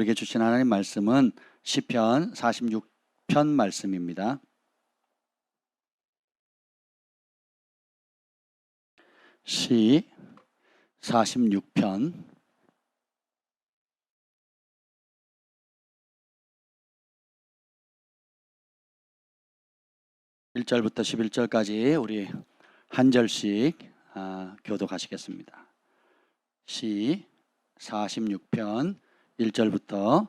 우리에게 주신 하나님 말씀은 시편 46편 말씀입니다. 시 46편 1절부터 11절까지 우리 한 절씩 교독하시겠습니다. 시 46편 1절부터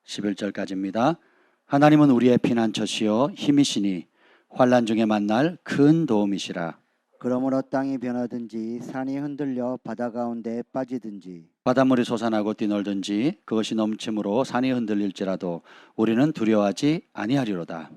11절까지입니다. 하나님은 우리의 피난처시요 힘이시니 환난 중에 만날 큰 도움이시라. 그러므로 땅이 변하든지 산이 흔들려 바다 가운데 빠지든지 바닷물이 솟아나고 뛰놀든지 그것이 넘침으로 산이 흔들릴지라도 우리는 두려워하지 아니하리로다.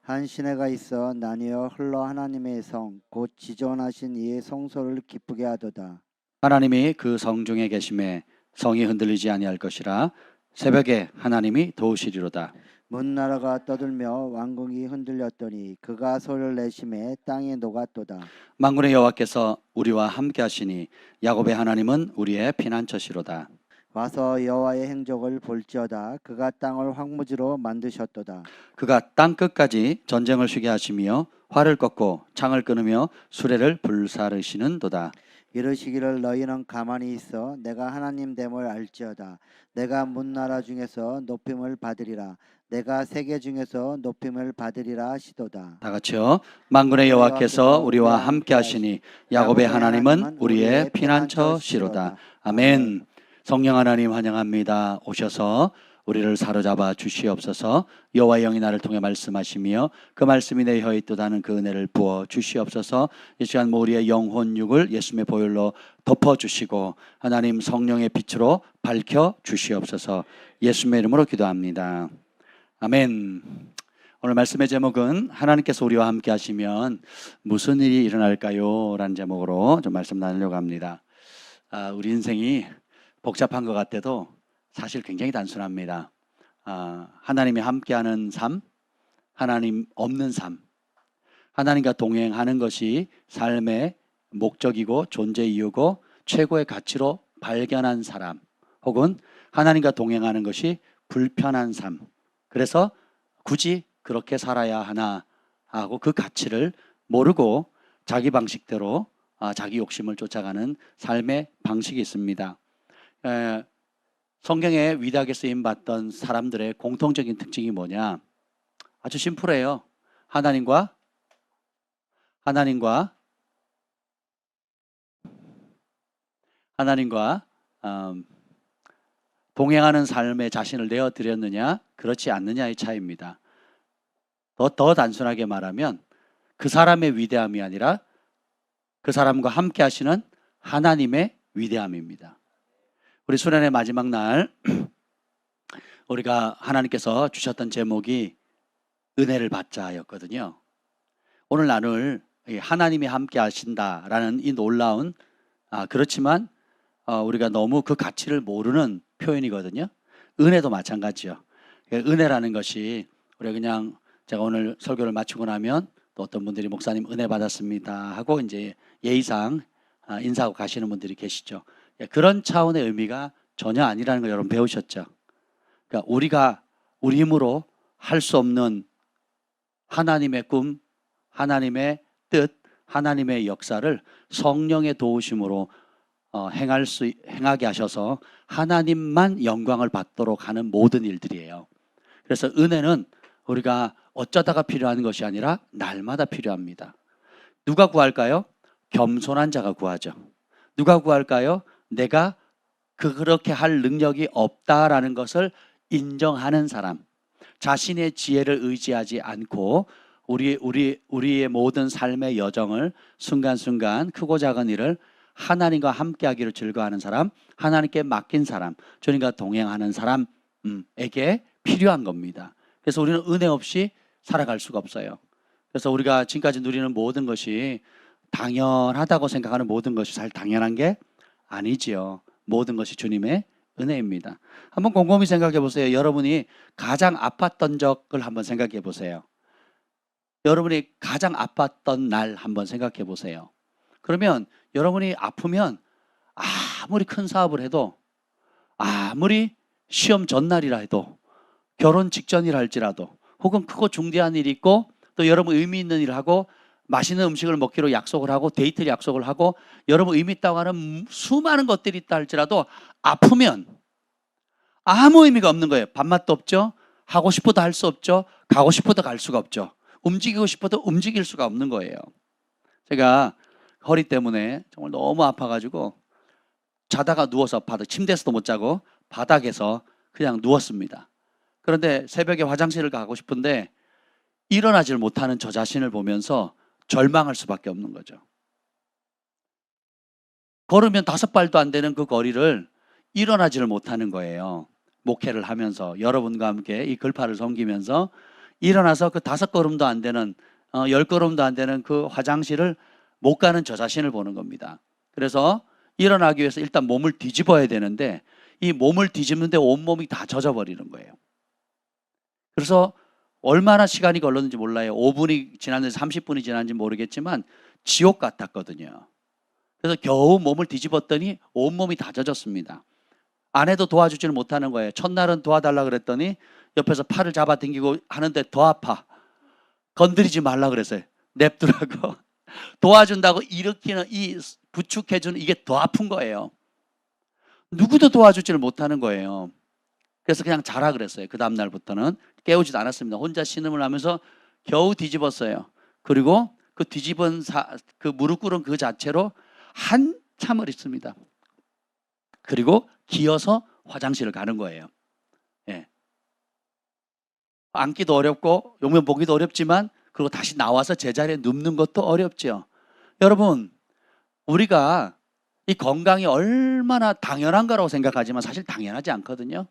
한 시내가 있어 나뉘어 흘러 하나님의 성 곧 지존하신 이의 성소를 기쁘게 하도다. 하나님이 그 성 중에 계심에 성이 흔들리지 아니할 것이라. 새벽에 하나님이 도우시리로다. 문 나라가 떠들며 왕궁이 흔들렸더니 그가 소리를 내심에 땅이 녹았도다. 만군의 여호와께서 우리와 함께 하시니 야곱의 하나님은 우리의 피난처시로다. 와서 여호와의 행적을 볼지어다. 그가 땅을 황무지로 만드셨도다. 그가 땅 끝까지 전쟁을 쉬게 하시며 활을 꺾고 창을 끊으며 수레를 불사르시는도다. 이르시기를 너희는 가만히 있어 내가 하나님 됨을 알지어다. 내가 문나라 중에서 높임을 받으리라. 내가 세계 중에서 높임을 받으리라 하시도다. 다 같이요. 만군의 여호와께서 우리와 함께 하시니 야곱의 하나님은 우리의 피난처시로다. 아멘. 성령 하나님 환영합니다. 오셔서 우리를 사로잡아 주시옵소서. 여호와의 영이 나를 통해 말씀하시며 그 말씀이 내 혀에 있도다는 그 은혜를 부어 주시옵소서. 이 시간 우리의 영혼 육을 예수님의 보혈로 덮어주시고 하나님 성령의 빛으로 밝혀 주시옵소서. 예수님의 이름으로 기도합니다. 아멘. 오늘 말씀의 제목은 하나님께서 우리와 함께 하시면 무슨 일이 일어날까요? 라는 제목으로 좀 말씀 나누려고 합니다. 우리 인생이 복잡한 것 같아도 사실 굉장히 단순합니다. 하나님이 함께하는 삶, 하나님 없는 삶, 하나님과 동행하는 것이 삶의 목적이고 존재 이유고 최고의 가치로 발견한 사람, 혹은 하나님과 동행하는 것이 불편한 삶, 그래서 굳이 그렇게 살아야 하나 하고 그 가치를 모르고 자기 방식대로 자기 욕심을 쫓아가는 삶의 방식이 있습니다. 성경에 위대하게 쓰임받던 사람들의 공통적인 특징이 뭐냐? 아주 심플해요. 하나님과 동행하는 삶에 자신을 내어드렸느냐 그렇지 않느냐의 차이입니다. 더 단순하게 말하면 그 사람의 위대함이 아니라 그 사람과 함께 하시는 하나님의 위대함입니다. 우리 수련의 마지막 날 우리가 하나님께서 주셨던 제목이 은혜를 받자였거든요. 오늘 나눌 하나님이 함께 하신다라는 이 놀라운 그렇지만 우리가 너무 그 가치를 모르는 표현이거든요. 은혜도 마찬가지요. 은혜라는 것이 우리가 그냥 제가 오늘 설교를 마치고 나면 또 어떤 분들이 목사님 은혜 받았습니다 하고 이제 예의상 인사하고 가시는 분들이 계시죠. 그런 차원의 의미가 전혀 아니라는 걸 여러분 배우셨죠. 그러니까 우리 힘으로 할 수 없는 하나님의 꿈, 하나님의 뜻, 하나님의 역사를 성령의 도우심으로 행하게 하셔서 하나님만 영광을 받도록 하는 모든 일들이에요. 그래서 은혜는 우리가 어쩌다가 필요한 것이 아니라 날마다 필요합니다. 누가 구할까요? 겸손한 자가 구하죠. 누가 구할까요? 내가 그렇게 할 능력이 없다라는 것을 인정하는 사람, 자신의 지혜를 의지하지 않고 우리의 모든 삶의 여정을 순간순간 크고 작은 일을 하나님과 함께하기를 즐거워하는 사람, 하나님께 맡긴 사람, 주님과 동행하는 사람에게 필요한 겁니다. 그래서 우리는 은혜 없이 살아갈 수가 없어요. 그래서 우리가 지금까지 누리는 모든 것이 당연하다고 생각하는 모든 것이 잘 당연한 게 아니지요. 모든 것이 주님의 은혜입니다. 한번 곰곰이 생각해 보세요. 여러분이 가장 아팠던 적을 한번 생각해 보세요. 여러분이 가장 아팠던 날 한번 생각해 보세요. 그러면 여러분이 아프면 아무리 큰 사업을 해도, 아무리 시험 전날이라 해도, 결혼 직전이라 할지라도, 혹은 크고 중대한 일이 있고 또 여러분 의미 있는 일을 하고 맛있는 음식을 먹기로 약속을 하고 데이트를 약속을 하고 여러분 의미 있다고 하는 수많은 것들이 있다 할지라도 아프면 아무 의미가 없는 거예요. 밥맛도 없죠. 하고 싶어도 할 수 없죠. 가고 싶어도 갈 수가 없죠. 움직이고 싶어도 움직일 수가 없는 거예요. 제가 허리 때문에 정말 너무 아파가지고 자다가 누워서 침대에서도 못 자고 바닥에서 그냥 누웠습니다. 그런데 새벽에 화장실을 가고 싶은데 일어나질 못하는 저 자신을 보면서 절망할 수밖에 없는 거죠. 걸으면 5발도 안 되는 그 거리를 일어나지를 못하는 거예요. 목회를 하면서 여러분과 함께 이 글파를 섬기면서 일어나서 그 5걸음도 안 되는 10걸음도 안 되는 그 화장실을 못 가는 저 자신을 보는 겁니다. 그래서 일어나기 위해서 일단 몸을 뒤집어야 되는데 이 몸을 뒤집는데 온몸이 다 젖어버리는 거예요. 그래서 얼마나 시간이 걸렸는지 몰라요. 5분이 지났는지 30분이 지났는지 모르겠지만 지옥 같았거든요. 그래서 겨우 몸을 뒤집었더니 온몸이 다 젖었습니다. 아내도 도와주지를 못하는 거예요. 첫날은 도와달라 그랬더니 옆에서 팔을 잡아당기고 하는데 더 아파. 건드리지 말라 그랬어요. 냅두라고. 도와준다고 일으키는 이 부축해주는 이게 더 아픈 거예요. 누구도 도와주지를 못하는 거예요. 그래서 그냥 자라 그랬어요. 그 다음 날부터는 깨우지도 않았습니다. 혼자 신음을 하면서 겨우 뒤집었어요. 그리고 그 뒤집은 그 무릎 꿇은 그 자체로 한참을 있습니다. 그리고 기어서 화장실을 가는 거예요. 예. 앉기도 어렵고 용면 보기도 어렵지만 그리고 다시 나와서 제자리에 눕는 것도 어렵죠. 여러분, 우리가 이 건강이 얼마나 당연한 거라고 생각하지만 사실 당연하지 않거든요.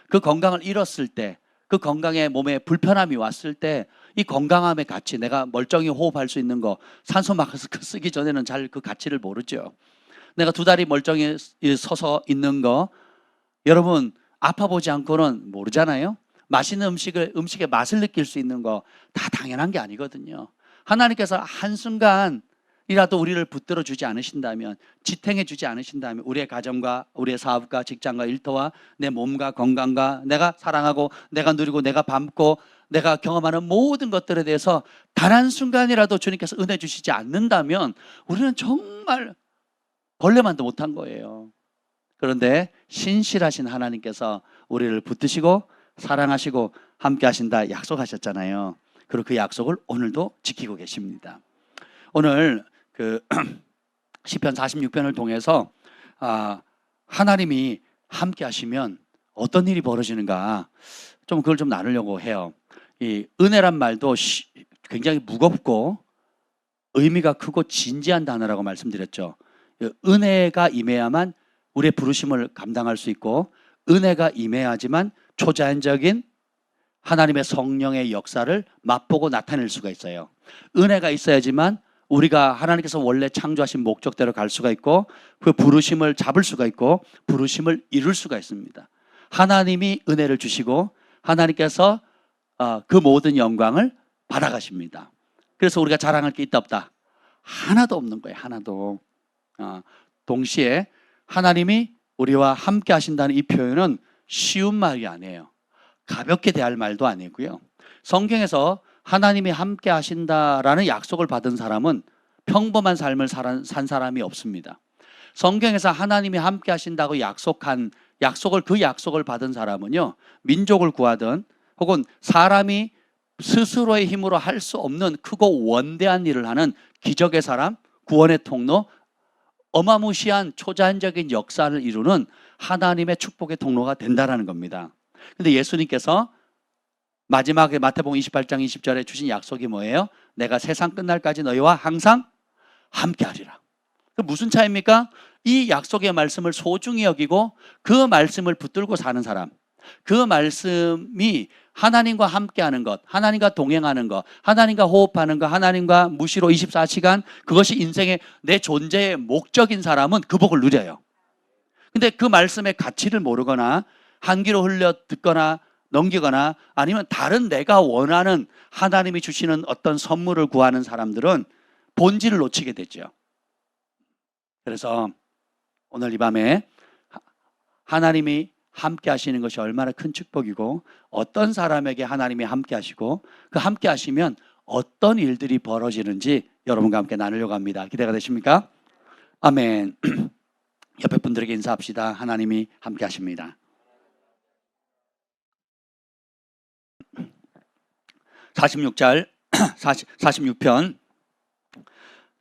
그 건강을 잃었을 때, 그 건강에 몸에 불편함이 왔을 때 이 건강함의 가치, 내가 멀쩡히 호흡할 수 있는 거, 산소 마스크 쓰기 전에는 잘 그 가치를 모르죠. 내가 2다리 멀쩡히 서서 있는 거 여러분 아파 보지 않고는 모르잖아요. 맛있는 음식의 맛을 느낄 수 있는 거 다 당연한 게 아니거든요. 하나님께서 한순간이라도 우리를 붙들어 주지 않으신다면, 지탱해 주지 않으신다면 우리의 가정과 우리의 사업과 직장과 일터와 내 몸과 건강과 내가 사랑하고 내가 누리고 내가 밟고 내가 경험하는 모든 것들에 대해서 단 한순간이라도 주님께서 은혜 주시지 않는다면 우리는 정말 벌레만도 못한 거예요. 그런데 신실하신 하나님께서 우리를 붙드시고 사랑하시고 함께 하신다 약속하셨잖아요. 그리고 그 약속을 오늘도 지키고 계십니다. 오늘 그 시편 46편을 통해서 하나님이 함께 하시면 어떤 일이 벌어지는가 좀 그걸 좀 나누려고 해요. 이 은혜란 말도 굉장히 무겁고 의미가 크고 진지한 단어라고 말씀드렸죠. 은혜가 임해야만 우리의 부르심을 감당할 수 있고 은혜가 임해야지만 초자연적인 하나님의 성령의 역사를 맛보고 나타낼 수가 있어요. 은혜가 있어야지만 우리가 하나님께서 원래 창조하신 목적대로 갈 수가 있고 그 부르심을 잡을 수가 있고 부르심을 이룰 수가 있습니다. 하나님이 은혜를 주시고 하나님께서 그 모든 영광을 받아가십니다. 그래서 우리가 자랑할 게 있다 없다? 하나도 없는 거예요. 하나도. 동시에 하나님이 우리와 함께 하신다는 이 표현은 쉬운 말이 아니에요. 가볍게 대할 말도 아니고요. 성경에서 하나님이 함께 하신다라는 약속을 받은 사람은 평범한 삶을 산 사람이 없습니다. 성경에서 하나님이 함께 하신다고 그 약속을 받은 사람은요, 민족을 구하든 혹은 사람이 스스로의 힘으로 할 수 없는 크고 원대한 일을 하는 기적의 사람, 구원의 통로, 어마무시한 초자연적인 역사를 이루는 하나님의 축복의 통로가 된다는 겁니다. 근데 예수님께서 마지막에 마태복음 28장 20절에 주신 약속이 뭐예요? 내가 세상 끝날까지 너희와 항상 함께하리라. 그 무슨 차이입니까? 이 약속의 말씀을 소중히 여기고 그 말씀을 붙들고 사는 사람, 그 말씀이 하나님과 함께하는 것, 하나님과 동행하는 것, 하나님과 호흡하는 것, 하나님과 무시로 24시간 그것이 인생의 내 존재의 목적인 사람은 그 복을 누려요. 근데 그 말씀의 가치를 모르거나 한 귀로 흘려 듣거나 넘기거나 아니면 다른 내가 원하는 하나님이 주시는 어떤 선물을 구하는 사람들은 본질을 놓치게 되죠. 그래서 오늘 이 밤에 하나님이 함께 하시는 것이 얼마나 큰 축복이고 어떤 사람에게 하나님이 함께 하시고 그 함께 하시면 어떤 일들이 벌어지는지 여러분과 함께 나누려고 합니다. 기대가 되십니까? 아멘. 옆에 분들에게 인사합시다. 하나님이 함께 하십니다. 46절 46편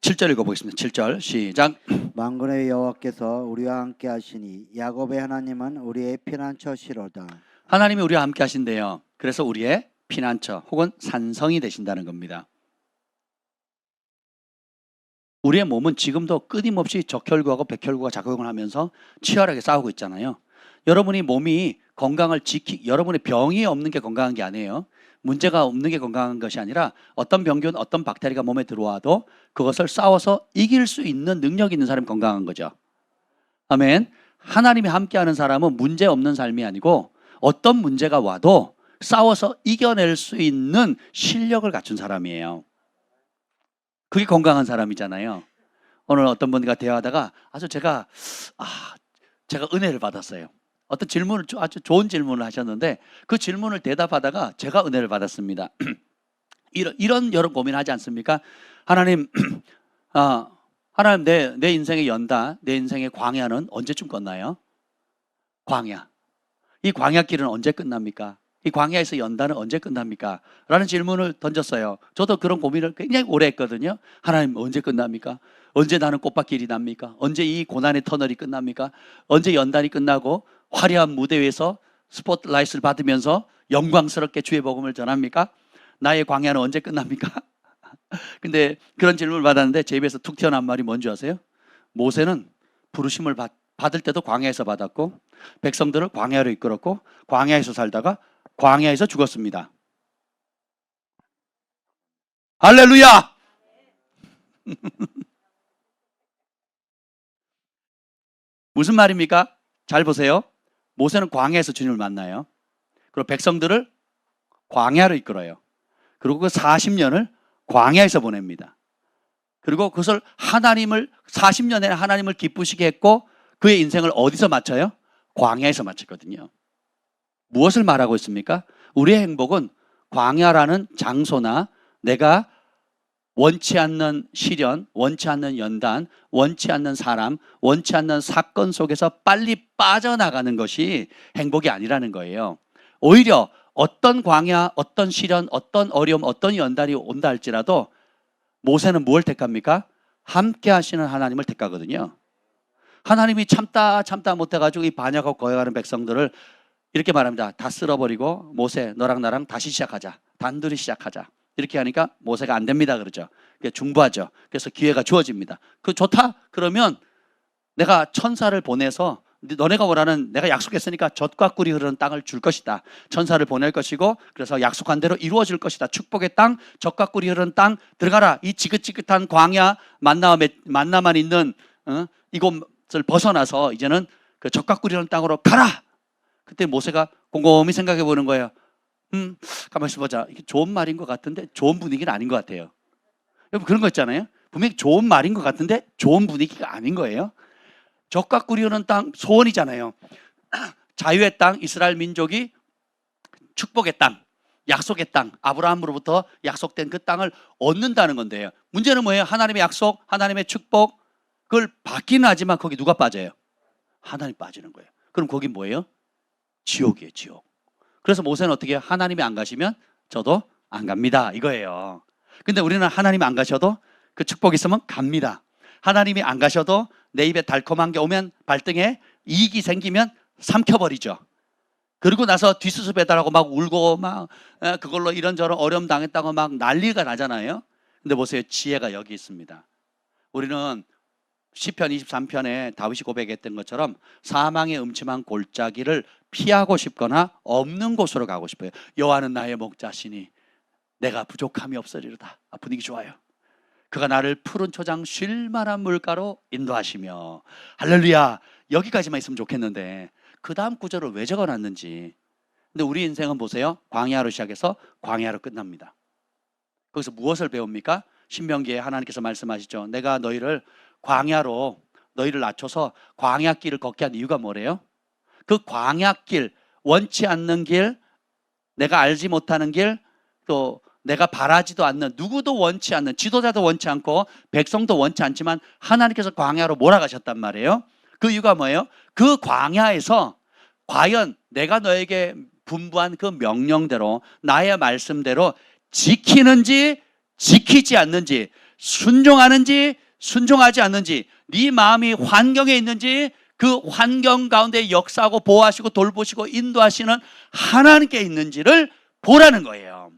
7절 읽어보겠습니다. 7절 시작. 만군의 여호와께서 우리와 함께 하시니 야곱의 하나님은 우리의 피난처시로다. 하나님이 우리와 함께 하신대요. 그래서 우리의 피난처 혹은 산성이 되신다는 겁니다. 우리의 몸은 지금도 끊임없이 적혈구하고 백혈구가 작용을 하면서 치열하게 싸우고 있잖아요. 여러분이 몸이 건강을 여러분의 병이 없는 게 건강한 게 아니에요. 문제가 없는 게 건강한 것이 아니라 어떤 병균, 어떤 박테리아가 몸에 들어와도 그것을 싸워서 이길 수 있는 능력이 있는 사람이 건강한 거죠. 아멘. 하나님이 함께하는 사람은 문제 없는 삶이 아니고 어떤 문제가 와도 싸워서 이겨낼 수 있는 실력을 갖춘 사람이에요. 그게 건강한 사람이잖아요. 오늘 어떤 분과 대화하다가 제가 은혜를 받았어요. 어떤 질문을 아주 좋은 질문을 하셨는데 그 질문을 대답하다가 제가 은혜를 받았습니다. 이런 여러 고민하지 않습니까? 하나님, 하나님 내 인생의 연다, 내 인생의 광야는 언제쯤 끝나요? 광야. 이 광야길은 언제 끝납니까? 이 광야에서 연단은 언제 끝납니까? 라는 질문을 던졌어요. 저도 그런 고민을 굉장히 오래 했거든요. 하나님 언제 끝납니까? 언제 나는 꽃밭길이 납니까? 언제 이 고난의 터널이 끝납니까? 언제 연단이 끝나고 화려한 무대 위에서 스포트라이트를 받으면서 영광스럽게 주의 복음을 전합니까? 나의 광야는 언제 끝납니까? 근데 그런 질문을 받았는데 제 입에서 툭 튀어나온 말이 뭔지 아세요? 모세는 부르심을 받을 때도 광야에서 받았고 백성들을 광야로 이끌었고 광야에서 살다가 광야에서 죽었습니다. 할렐루야! 무슨 말입니까? 잘 보세요. 모세는 광야에서 주님을 만나요. 그리고 백성들을 광야로 이끌어요. 그리고 그 40년을 광야에서 보냅니다. 그리고 그것을 40년에 하나님을 기쁘시게 했고 그의 인생을 어디서 마쳐요? 광야에서 마쳤거든요. 무엇을 말하고 있습니까? 우리의 행복은 광야라는 장소나 내가 원치 않는 시련, 원치 않는 연단, 원치 않는 사람, 원치 않는 사건 속에서 빨리 빠져나가는 것이 행복이 아니라는 거예요. 오히려 어떤 광야, 어떤 시련, 어떤 어려움, 어떤 연단이 온다 할지라도 모세는 무엇을 택합니까? 함께 하시는 하나님을 택하거든요. 하나님이 참다 못해가지고 이 반역하고 거역하는 백성들을 이렇게 말합니다. 다 쓸어버리고 모세 너랑 나랑 다시 시작하자. 단둘이 시작하자. 이렇게 하니까 모세가 안 됩니다 그러죠. 중부하죠. 그래서 기회가 주어집니다. 그 좋다? 그러면 내가 천사를 보내서 너네가 원하는 내가 약속했으니까 젖과 꿀이 흐르는 땅을 줄 것이다. 천사를 보낼 것이고 그래서 약속한 대로 이루어질 것이다. 축복의 땅, 젖과 꿀이 흐르는 땅 들어가라. 이 지긋지긋한 광야 만나만 있는 이곳을 벗어나서 이제는 그 젖과 꿀이 흐르는 땅으로 가라. 그때 모세가 곰곰이 생각해 보는 거예요. 가만히 있어보자. 이게 좋은 말인 것 같은데 좋은 분위기는 아닌 것 같아요. 여러분 그런 거 있잖아요. 분명히 좋은 말인 것 같은데 좋은 분위기가 아닌 거예요. 젖과 꿀이 흐르는 땅 소원이잖아요. 자유의 땅, 이스라엘 민족이 축복의 땅, 약속의 땅, 아브라함으로부터 약속된 그 땅을 얻는다는 건데요. 문제는 뭐예요? 하나님의 약속, 하나님의 축복 그걸 받기는 하지만 거기 누가 빠져요? 하나님 빠지는 거예요. 그럼 거기 뭐예요? 지옥이에요, 지옥. 그래서 모세는 어떻게 해요? 하나님이 안 가시면 저도 안 갑니다 이거예요. 근데 우리는 하나님이 안 가셔도 그 축복이 있으면 갑니다. 하나님이 안 가셔도 내 입에 달콤한 게 오면 발등에 이익이 생기면 삼켜버리죠. 그러고 나서 뒷수습 배달하고 막 울고 막 그걸로 이런저런 어려움 당했다고 막 난리가 나잖아요. 근데 보세요. 지혜가 여기 있습니다. 우리는 시편 23편에 다윗이 고백했던 것처럼 사망의 음침한 골짜기를 피하고 싶거나 없는 곳으로 가고 싶어요. 여호와는 나의 목자시니 내가 부족함이 없으리로다. 분위기 좋아요. 그가 나를 푸른 초장 쉴 만한 물가로 인도하시며 할렐루야. 여기까지만 있으면 좋겠는데 그 다음 구절을 왜 적어놨는지. 근데 우리 인생은 보세요. 광야로 시작해서 광야로 끝납니다. 거기서 무엇을 배웁니까? 신명기에 하나님께서 말씀하시죠. 내가 너희를 낮춰서 광야길을 걷게 한 이유가 뭐래요? 그 광야길, 원치 않는 길, 내가 알지 못하는 길, 또 내가 바라지도 않는, 누구도 원치 않는, 지도자도 원치 않고 백성도 원치 않지만 하나님께서 광야로 몰아가셨단 말이에요. 그 이유가 뭐예요? 그 광야에서 과연 내가 너에게 분부한 그 명령대로, 나의 말씀대로 지키는지 지키지 않는지, 순종하는지 순종하지 않는지, 네 마음이 환경에 있는지, 그 환경 가운데 역사하고 보호하시고 돌보시고 인도하시는 하나님께 있는지를 보라는 거예요.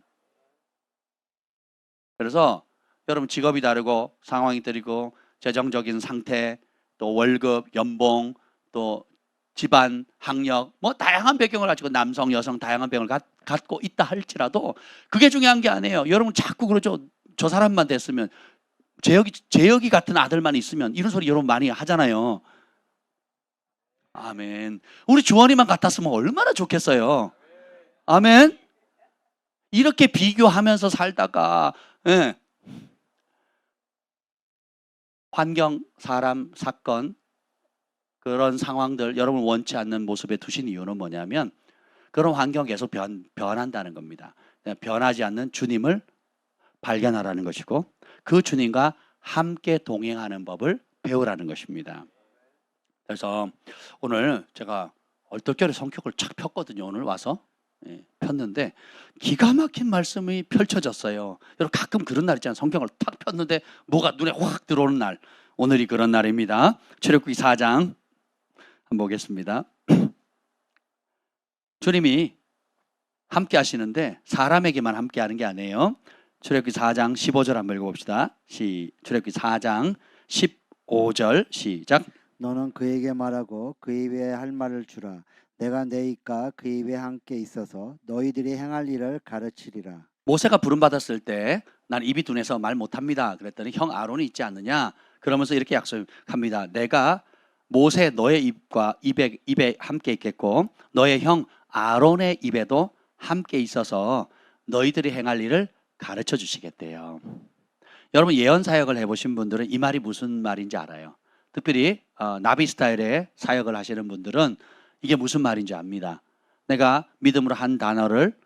그래서 여러분 직업이 다르고 상황이 다르고 재정적인 상태, 또 월급, 연봉, 또 집안, 학력, 뭐 다양한 배경을 가지고 남성, 여성 다양한 배경을 갖고 있다 할지라도 그게 중요한 게 아니에요. 여러분 자꾸 그러죠. 저 사람만 됐으면, 재혁이 같은 아들만 있으면, 이런 소리 여러분 많이 하잖아요. 아멘. 우리 주원이만 같았으면 얼마나 좋겠어요. 아멘. 이렇게 비교하면서 살다가 환경, 사람, 사건, 그런 상황들 여러분 원치 않는 모습에 두신 이유는 뭐냐면 그런 환경 계속 변한다는 겁니다. 변하지 않는 주님을 발견하라는 것이고 그 주님과 함께 동행하는 법을 배우라는 것입니다. 그래서 오늘 제가 얼떨결에 성격을 착 폈거든요. 오늘 와서 폈는데 기가 막힌 말씀이 펼쳐졌어요. 여러분 가끔 그런 날 있잖아요. 성경을 탁 폈는데 뭐가 눈에 확 들어오는 날. 오늘이 그런 날입니다. 출애굽기 4장 한번 보겠습니다. 주님이 함께 하시는데 사람에게만 함께 하는 게 아니에요. 출애굽기 4장 15절 한번 읽어봅시다. 출애굽기 4장 15절 시작. 너는 그에게 말하고 그 입에 할 말을 주라. 내가 내 입과 그 입에 함께 있어서 너희들이 행할 일을 가르치리라. 모세가 부름받았을 때 난 입이 둔해서 말 못합니다. 그랬더니 형 아론이 있지 않느냐? 그러면서 이렇게 약속합니다. 내가 모세 너의 입과 입에 함께 있겠고 너의 형 아론의 입에도 함께 있어서 너희들이 행할 일을 가르쳐 주시겠대요. 여러분 예언 사역을 해보신 분들은 이 말이 무슨 말인지 알아요. 특별히 나비 스타일의 사역을 하시는 분들은 이게 무슨 말인지 압니다. 내가 믿음으로 한 단어를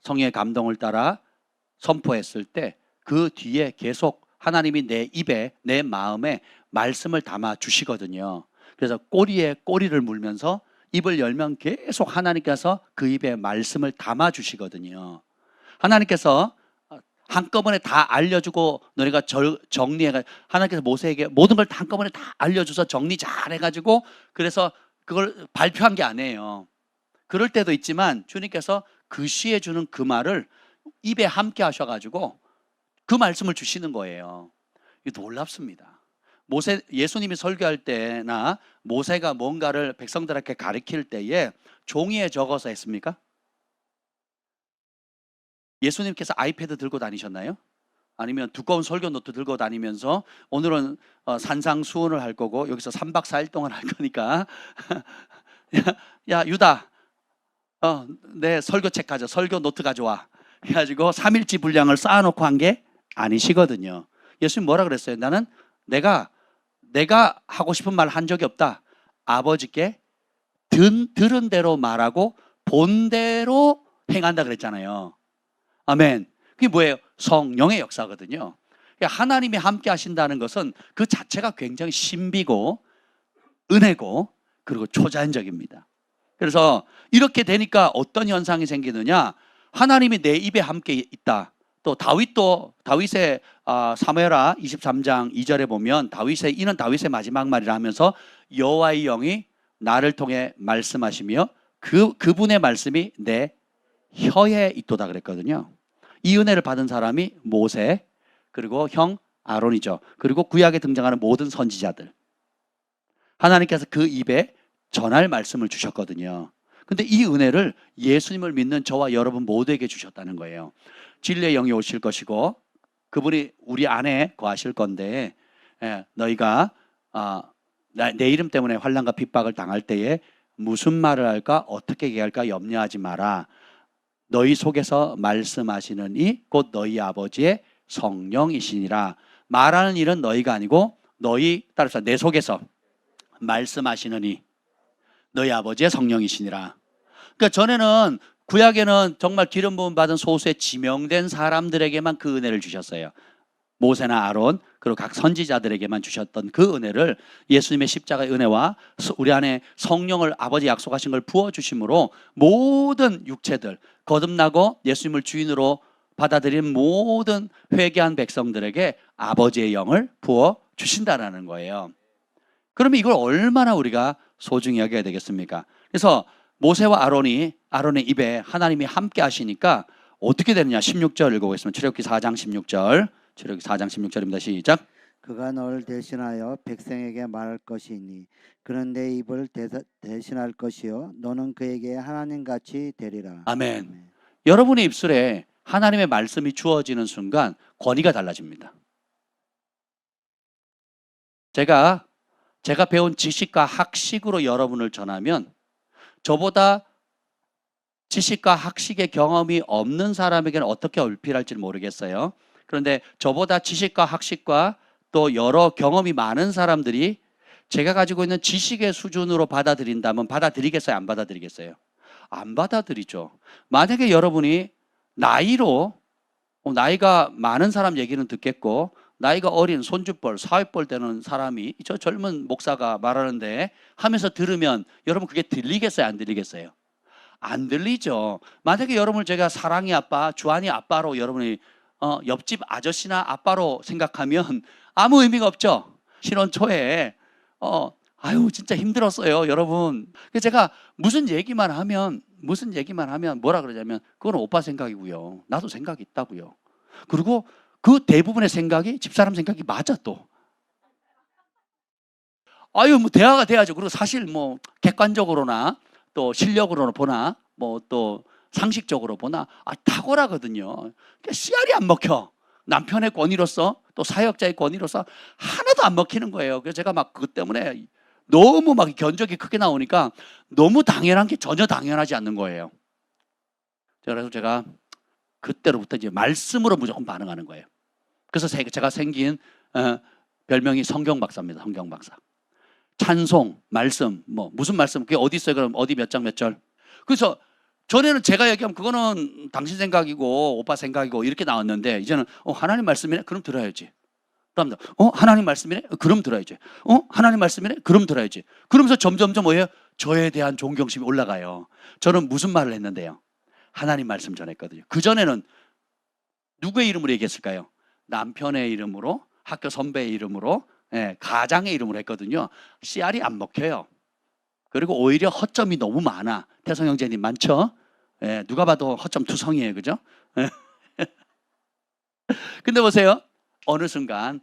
성령의 감동을 따라 선포했을 때 그 뒤에 계속 하나님이 내 입에, 내 마음에 말씀을 담아 주시거든요. 그래서 꼬리에 꼬리를 물면서 입을 열면 계속 하나님께서 그 입에 말씀을 담아 주시거든요. 하나님께서 한꺼번에 다 알려주고 너희가 정리해가, 하나님께서 모세에게 모든 걸 한꺼번에 다 알려줘서 정리 잘 해가지고 그래서 그걸 발표한 게 아니에요. 그럴 때도 있지만 주님께서 그 시에 주는 그 말을 입에 함께 하셔가지고 그 말씀을 주시는 거예요. 이게 놀랍습니다. 예수님이 설교할 때나 모세가 뭔가를 백성들에게 가르칠 때에 종이에 적어서 했습니까? 예수님께서 아이패드 들고 다니셨나요? 아니면 두꺼운 설교 노트 들고 다니면서 오늘은 산상수훈을 할 거고 여기서 3박 4일 동안 할 거니까 야 유다 내 설교책 가져, 설교 노트 가져와 해가지고 3일치 분량을 쌓아놓고 한 게 아니시거든요. 예수님 뭐라 그랬어요? 나는 내가 하고 싶은 말 한 적이 없다. 아버지께 들은 대로 말하고 본 대로 행한다 그랬잖아요. 아멘. 그게 뭐예요? 성령의 역사거든요. 하나님이 함께 하신다는 것은 그 자체가 굉장히 신비고 은혜고 그리고 초자연적입니다. 그래서 이렇게 되니까 어떤 현상이 생기느냐? 하나님이 내 입에 함께 있다. 또 다윗의 사무엘하 23장 2절에 보면 이는 다윗의 마지막 말이라 하면서 여호와의 영이 나를 통해 말씀하시며 그분의 말씀이 내 혀에 있도다 그랬거든요. 이 은혜를 받은 사람이 모세, 그리고 형 아론이죠. 그리고 구약에 등장하는 모든 선지자들. 하나님께서 그 입에 전할 말씀을 주셨거든요. 근데 이 은혜를 예수님을 믿는 저와 여러분 모두에게 주셨다는 거예요. 진리의 영이 오실 것이고 그분이 우리 안에 거하실 건데 너희가 내 이름 때문에 환난과 핍박을 당할 때에 무슨 말을 할까 어떻게 얘기할까 염려하지 마라. 너희 속에서 말씀하시는 이 곧 너희 아버지의 성령이시니라. 말하는 일은 너희가 아니고 따라서 내 속에서 말씀하시는 이, 너희 아버지의 성령이시니라. 그러니까 전에는 구약에는 정말 기름 부음 받은 소수의 지명된 사람들에게만 그 은혜를 주셨어요. 모세나 아론 그리고 각 선지자들에게만 주셨던 그 은혜를 예수님의 십자가의 은혜와 우리 안에 성령을 아버지 약속하신 걸 부어주심으로 모든 육체들 거듭나고 예수님을 주인으로 받아들인 모든 회개한 백성들에게 아버지의 영을 부어주신다는 거예요. 그러면 이걸 얼마나 우리가 소중히 여겨야 되겠습니까? 그래서 모세와 아론의 입에 하나님이 함께 하시니까 어떻게 되느냐? 16절 읽어보겠습니다. 출애굽기 4장 16절. 출애굽기 4장 16절입니다. 시작. 그가 너를 대신하여 백성에게 말할 것이니 그는 내 입을 대신할 것이요 너는 그에게 하나님같이 되리라. 아멘. 여러분의 입술에 하나님의 말씀이 주어지는 순간 권위가 달라집니다. 제가 배운 지식과 학식으로 여러분을 전하면 저보다 지식과 학식의 경험이 없는 사람에게는 어떻게 어필할지 모르겠어요. 그런데 저보다 지식과 학식과 또 여러 경험이 많은 사람들이 제가 가지고 있는 지식의 수준으로 받아들인다면 받아들이겠어요? 안 받아들이겠어요? 안 받아들이죠. 만약에 여러분이 나이로 나이가 많은 사람 얘기는 듣겠고 나이가 어린 손주뻘, 사회뻘 되는 사람이 저 젊은 목사가 말하는데 하면서 들으면 여러분 그게 들리겠어요? 안 들리겠어요? 안 들리죠. 만약에 여러분을 제가 사랑의 아빠, 주한이 아빠로 여러분이 옆집 아저씨나 아빠로 생각하면 아무 의미가 없죠. 신혼 초에 아유 진짜 힘들었어요, 여러분. 그래서 제가 무슨 얘기만 하면 뭐라 그러냐면 그건 오빠 생각이고요. 나도 생각이 있다고요. 그리고 그 대부분의 생각이 집사람 생각이 맞아 또. 아유 뭐 대화가 돼야죠. 그리고 사실 뭐 객관적으로나 또 실력으로 보나 뭐 또 상식적으로 보나 탁월하거든요. 그러니까 씨알이 안 먹혀. 남편의 권위로서 또 사역자의 권위로서 하나도 안 먹히는 거예요. 그래서 제가 막 그것 때문에 너무 막 견적이 크게 나오니까 너무 당연한 게 전혀 당연하지 않는 거예요. 그래서 제가 그때로부터 이제 말씀으로 무조건 반응하는 거예요. 그래서 제가 생긴 별명이 성경 박사입니다. 성경 박사. 찬송, 말씀, 뭐 무슨 말씀? 그게 어디 있어요? 그럼 어디 몇 장 몇 절? 그래서 전에는 제가 얘기하면 그거는 당신 생각이고 오빠 생각이고 이렇게 나왔는데 이제는 하나님 말씀이네? 그럼 들어야지. 그다음에 하나님 말씀이네? 그럼 들어야지. 하나님 말씀이네? 그럼 들어야지. 그러면서 점점점 뭐예요? 저에 대한 존경심이 올라가요. 저는 무슨 말을 했는데요? 하나님 말씀 전했거든요. 그전에는 누구의 이름으로 얘기했을까요? 남편의 이름으로, 학교 선배의 이름으로, 가장의 이름으로 했거든요. 씨알이 안 먹혀요. 그리고 오히려 허점이 너무 많아. 태성 형제님 많죠? 누가 봐도 허점 투성이에요. 그죠? 근데 보세요. 어느 순간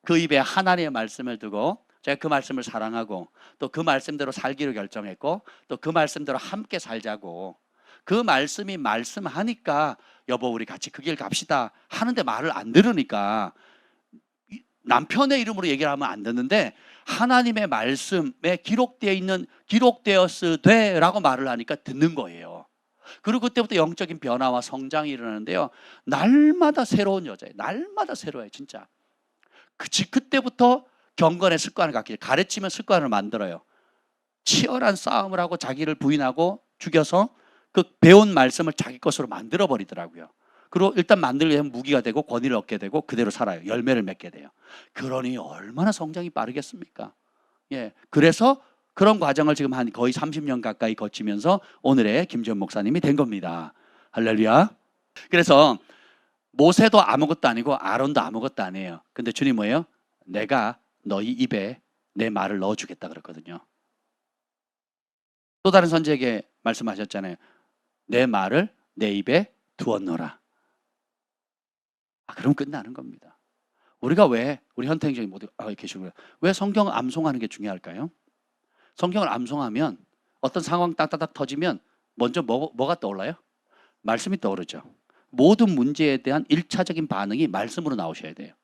그 입에 하나님의 말씀을 두고 제가 그 말씀을 사랑하고 또 그 말씀대로 살기로 결정했고 또 그 말씀대로 함께 살자고 그 말씀이 말씀하니까 여보 우리 같이 그 길 갑시다 하는데 말을 안 들으니까 남편의 이름으로 얘기를 하면 안 듣는데 하나님의 말씀에 기록되었으되 라고 말을 하니까 듣는 거예요. 그리고 그때부터 영적인 변화와 성장이 일어나는데요. 날마다 새로운 여자예요. 날마다 새로워요. 진짜. 그때부터 경건의 습관을 갖기, 가르치면 습관을 만들어요. 치열한 싸움을 하고 자기를 부인하고 죽여서 그 배운 말씀을 자기 것으로 만들어 버리더라고요. 그리고 일단 만들게 되면 무기가 되고 권위를 얻게 되고 그대로 살아요. 열매를 맺게 돼요. 그러니 얼마나 성장이 빠르겠습니까? 그래서 그런 과정을 지금 한 거의 30년 가까이 거치면서 오늘의 김지현 목사님이 된 겁니다. 할렐루야. 그래서 모세도 아무것도 아니고 아론도 아무것도 아니에요. 근데 주님 뭐예요? 내가 너희 입에 내 말을 넣어주겠다 그랬거든요. 또 다른 선지에게 말씀하셨잖아요. 내 말을 내 입에 두었노라. 그럼 끝나는 겁니다. 우리가 왜 우리 현태행정이 모두 계시고요. 왜 성경을 암송하는 게 중요할까요? 성경을 암송하면 어떤 상황 딱딱딱 터지면 먼저 뭐가 떠올라요? 말씀이 떠오르죠. 모든 문제에 대한 1차적인 반응이 말씀으로 나오셔야 돼요.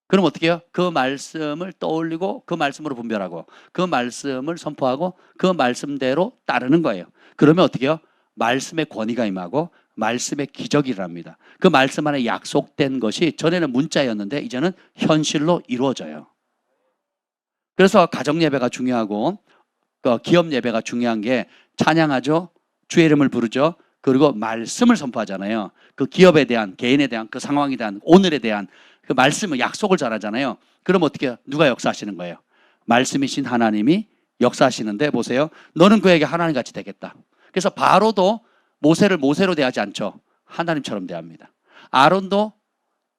그럼 어떻게 해요? 그 말씀을 떠올리고 그 말씀으로 분별하고 그 말씀을 선포하고 그 말씀대로 따르는 거예요. 그러면 어떻게 해요? 말씀의 권위가 임하고 말씀의 기적이 일어납니다. 그 말씀 안에 약속된 것이 전에는 문자였는데 이제는 현실로 이루어져요. 그래서 가정예배가 중요하고 기업 예배가 중요한 게 찬양하죠. 주의 이름을 부르죠. 그리고 말씀을 선포하잖아요. 그 기업에 대한, 개인에 대한, 그 상황에 대한, 오늘에 대한 그 말씀을, 약속을 전하잖아요. 그럼 어떻게 해요? 누가 역사하시는 거예요? 말씀이신 하나님이 역사하시는데, 보세요. 너는 그에게 하나님같이 되겠다. 그래서 바로도 모세를 모세로 대하지 않죠. 하나님처럼 대합니다. 아론도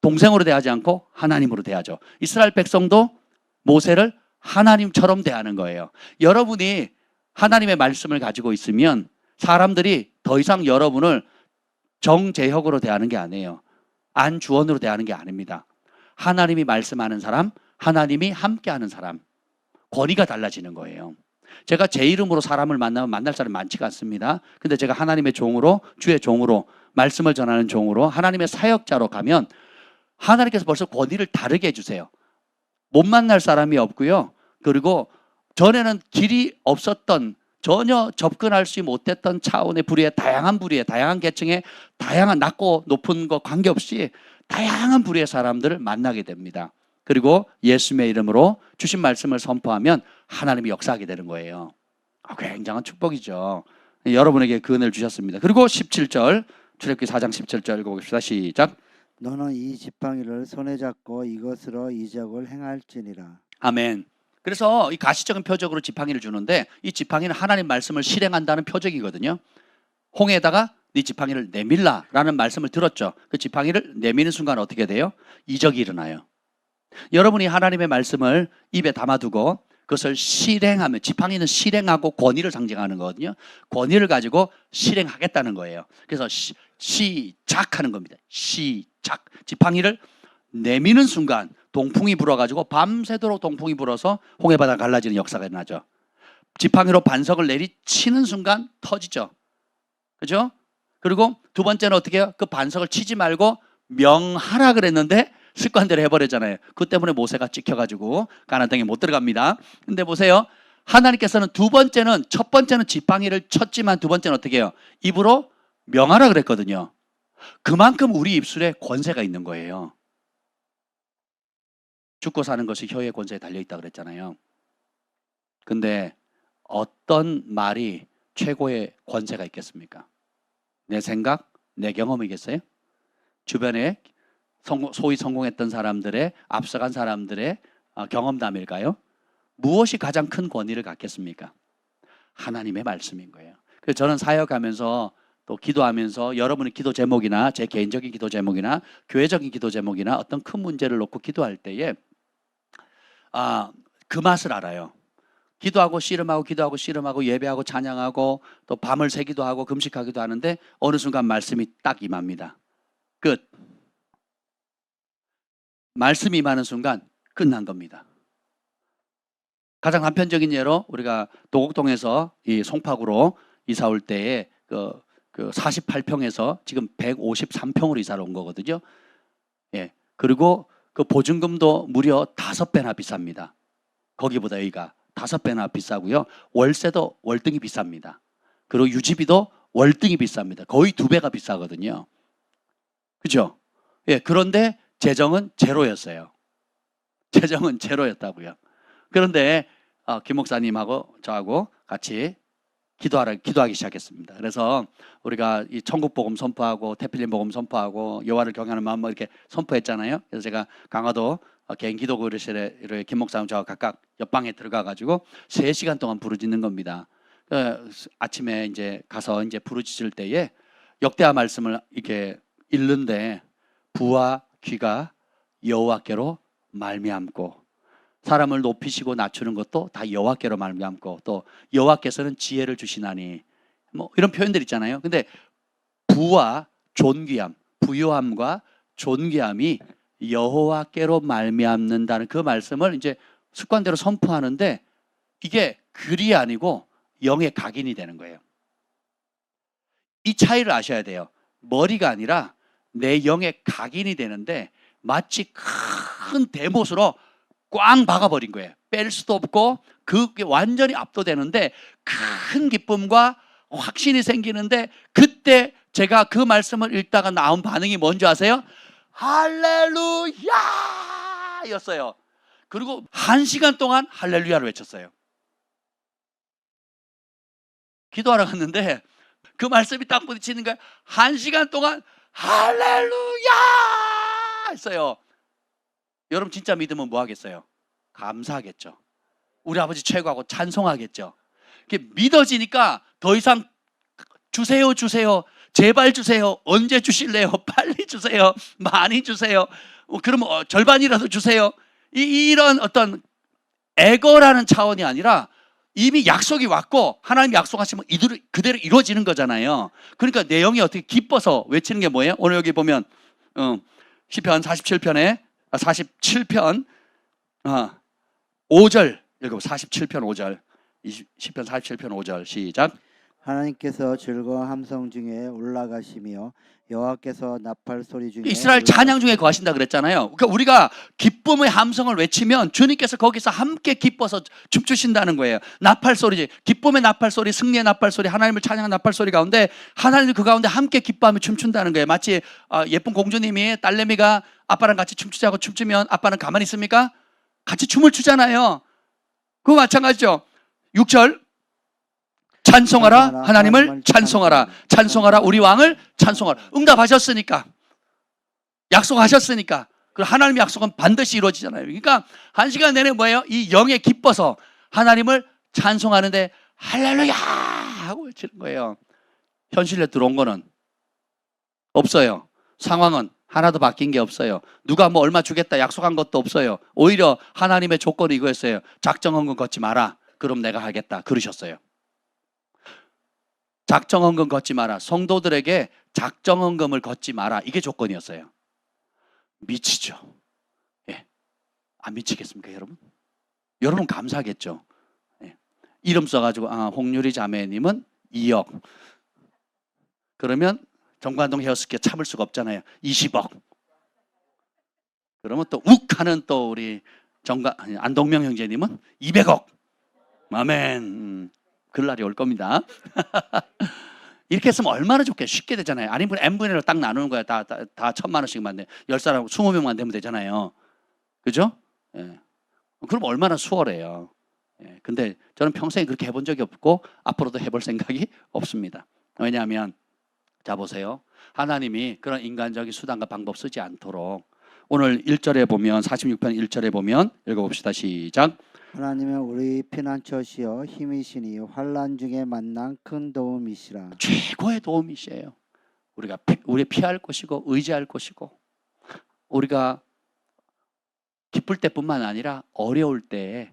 동생으로 대하지 않고 하나님으로 대하죠. 이스라엘 백성도 모세를 하나님처럼 대하는 거예요. 여러분이 하나님의 말씀을 가지고 있으면 사람들이 더 이상 여러분을 정재혁으로 대하는 게 아니에요. 안주원으로 대하는 게 아닙니다. 하나님이 말씀하는 사람, 하나님이 함께하는 사람, 권위가 달라지는 거예요. 제가 제 이름으로 사람을 만나면 만날 사람이 많지가 않습니다. 근데 제가 하나님의 종으로, 주의 종으로, 말씀을 전하는 종으로, 하나님의 사역자로 가면 하나님께서 벌써 권위를 다르게 해주세요. 못 만날 사람이 없고요. 그리고 전에는 길이 없었던, 전혀 접근할 수 못했던 차원의 부류의, 다양한 계층의, 다양한 낮고 높은 것 관계없이 다양한 부류의 사람들을 만나게 됩니다. 그리고 예수님의 이름으로 주신 말씀을 선포하면 하나님이 역사하게 되는 거예요. 굉장한 축복이죠. 여러분에게 그 은혜를 주셨습니다. 그리고 17절, 출애굽기 4장 17절 읽어보겠습니다. 시작. 너는 이 지팡이를 손에 잡고 이것으로 이적을 행할지니라. 아멘. 그래서 이 가시적인 표적으로 지팡이를 주는데, 이 지팡이는 하나님 말씀을 실행한다는 표적이거든요. 홍해에다가 네 지팡이를 내밀라라는 말씀을 들었죠. 그 지팡이를 내미는 순간 어떻게 돼요? 이적이 일어나요. 여러분이 하나님의 말씀을 입에 담아두고 그것을 실행하면, 지팡이는 실행하고 권위를 상징하는 거거든요. 권위를 가지고 실행하겠다는 거예요. 그래서 시작하는 겁니다. 시작. 지팡이를 내미는 순간 동풍이 불어가지고 밤새도록 동풍이 불어서 홍해바다 갈라지는 역사가 일어나죠. 지팡이로 반석을 내리치는 순간 터지죠. 그죠? 그리고 두 번째는 어떻게 해요? 그 반석을 치지 말고 명하라 그랬는데 습관대로 해버렸잖아요. 그 때문에 모세가 찍혀가지고 가나안 땅에 못 들어갑니다. 근데 보세요. 하나님께서는 첫 번째는 지팡이를 쳤지만 두 번째는 어떻게 해요? 입으로 명하라 그랬거든요. 그만큼 우리 입술에 권세가 있는 거예요. 죽고 사는 것이 혀의 권세에 달려있다 그랬잖아요. 근데 어떤 말이 최고의 권세가 있겠습니까? 내 생각, 내 경험이겠어요? 주변에 소위 성공했던 사람들의, 앞서간 사람들의 경험담일까요? 무엇이 가장 큰 권위를 갖겠습니까? 하나님의 말씀인 거예요. 그래서 저는 사역하면서 또 기도하면서 여러분의 기도 제목이나 제 개인적인 기도 제목이나 교회적인 기도 제목이나 어떤 큰 문제를 놓고 기도할 때에 그 맛을 알아요. 기도하고 씨름하고 예배하고 찬양하고 또 밤을 새기도 하고 금식하기도 하는데 어느 순간 말씀이 딱 임합니다. 끝. 말씀이 임하는 순간 끝난 겁니다. 가장 단편적인 예로 우리가 도곡동에서 이 송파구로 이사 올 때에 그 48평에서 지금 153평으로 이사를 온 거거든요. 예. 그리고 그 보증금도 무려 5배나 비쌉니다. 거기보다 여기가 5배나 비싸고요. 월세도 월등히 비쌉니다. 그리고 유지비도 월등히 비쌉니다. 거의 2배가 비싸거든요. 그죠? 예. 그런데 재정은 제로였어요. 재정은 제로였다고요. 그런데 김 목사님하고 저하고 같이 기도하기 시작했습니다. 그래서 우리가 이 천국 복음 선포하고 태필린 복음 선포하고 여호와를 경외하는 마음으로 이렇게 선포했잖아요. 그래서 제가 강화도 개인 기도 그릇실에 김 목사님 저와 각각 옆방에 들어가 가지고 3시간 동안 부르짖는 겁니다. 아침에 이제 가서 이제 부르짖을 때에 역대하 말씀을 이렇게 읽는데 부와 귀가 여호와께로 말미암고 사람을 높이시고 낮추는 것도 다 여호와께로 말미암고 또 여호와께서는 지혜를 주시나니 뭐 이런 표현들 있잖아요. 근데 부와 존귀함, 부요함과 존귀함이 여호와께로 말미암는다는 그 말씀을 이제 습관대로 선포하는데 이게 글이 아니고 영의 각인이 되는 거예요. 이 차이를 아셔야 돼요. 머리가 아니라 내 영의 각인이 되는데 마치 큰 대못으로 꽝 박아버린 거예요. 뺄 수도 없고 그게 완전히 압도되는데 큰 기쁨과 확신이 생기는데 그때 제가 그 말씀을 읽다가 나온 반응이 뭔지 아세요? 할렐루야! 였어요. 그리고 1시간 동안 할렐루야를 외쳤어요. 기도하러 갔는데 그 말씀이 딱 부딪히는 거예요. 1시간 동안 할렐루야 했어요. 여러분 진짜 믿으면 뭐 하겠어요? 감사하겠죠. 우리 아버지 최고하고 찬송하겠죠. 이게 믿어지니까 더 이상 주세요, 주세요, 제발 주세요, 언제 주실래요? 빨리 주세요, 많이 주세요. 그러면 절반이라도 주세요. 이런 어떤 애거라는 차원이 아니라 이미 약속이 왔고 하나님이 약속하시면 그대로 이루어지는 거잖아요. 그러니까 내용이 어떻게 기뻐서 외치는 게 뭐예요? 오늘 여기 보면 시편 47편에 47편 5절 읽어. 47편 5절. 시편 47편 5절 시작. 하나님께서 즐거운 함성 중에 올라가시며 여호와께서 나팔 소리 중에 이스라엘 찬양 중에 거하신다 그랬잖아요. 그러니까 우리가 기쁨의 함성을 외치면 주님께서 거기서 함께 기뻐서 춤추신다는 거예요. 나팔 소리지. 기쁨의 나팔 소리, 승리의 나팔 소리, 하나님을 찬양하는 나팔 소리 가운데 하나님이 그 가운데 함께 기뻐하며 춤춘다는 거예요. 마치 예쁜 공주님이 딸내미가 아빠랑 같이 춤추자고 춤추면 아빠는 가만히 있습니까? 같이 춤을 추잖아요. 그거 마찬가지죠. 6절 찬송하라 하나님을 찬송하라. 찬송하라 우리 왕을 찬송하라. 응답하셨으니까, 약속하셨으니까. 그 하나님의 약속은 반드시 이루어지잖아요. 그러니까 1시간 내내 뭐예요? 이 영에 기뻐서 하나님을 찬송하는데 할렐루야 하고 외치는 거예요. 현실에 들어온 거는 없어요. 상황은 하나도 바뀐 게 없어요. 누가 뭐 얼마 주겠다 약속한 것도 없어요. 오히려 하나님의 조건이 이거였어요. 작정헌금 걷지 마라. 그럼 내가 하겠다. 그러셨어요. 작정헌금 걷지 마라. 성도들에게 작정헌금을 걷지 마라. 이게 조건이었어요. 미치죠. 예. 안 미치겠습니까, 여러분? 여러분 감사하겠죠. 예. 이름 써가지고 홍유리 자매님은 2억. 그러면 정관동 헤어스케 참을 수가 없잖아요. 20억. 그러면 또 욱하는 또 우리 안동명 형제님은 200억. 아멘. 그럴 날이 올 겁니다. 이렇게 했으면 얼마나 좋게 쉽게 되잖아요. 아니면 n분의 1로 딱 나누는 거야. 다 1,000만 원씩만 돼. 10사람 20명만 되면 되잖아요. 그죠? 예. 그럼 얼마나 수월해요. 예. 근데 저는 평생에 그렇게 해본 적이 없고 앞으로도 해볼 생각이 없습니다. 왜냐하면 자 보세요. 하나님이 그런 인간적인 수단과 방법 쓰지 않도록 오늘 1절에 보면 46편 1절에 보면 읽어봅시다. 시작. 하나님은 우리 피난처시여 힘이시니 환난 중에 만난 큰 도움이시라. 최고의 도움이시에요. 우리 피할 곳이고 의지할 곳이고 우리가 기쁠 때뿐만 아니라 어려울 때에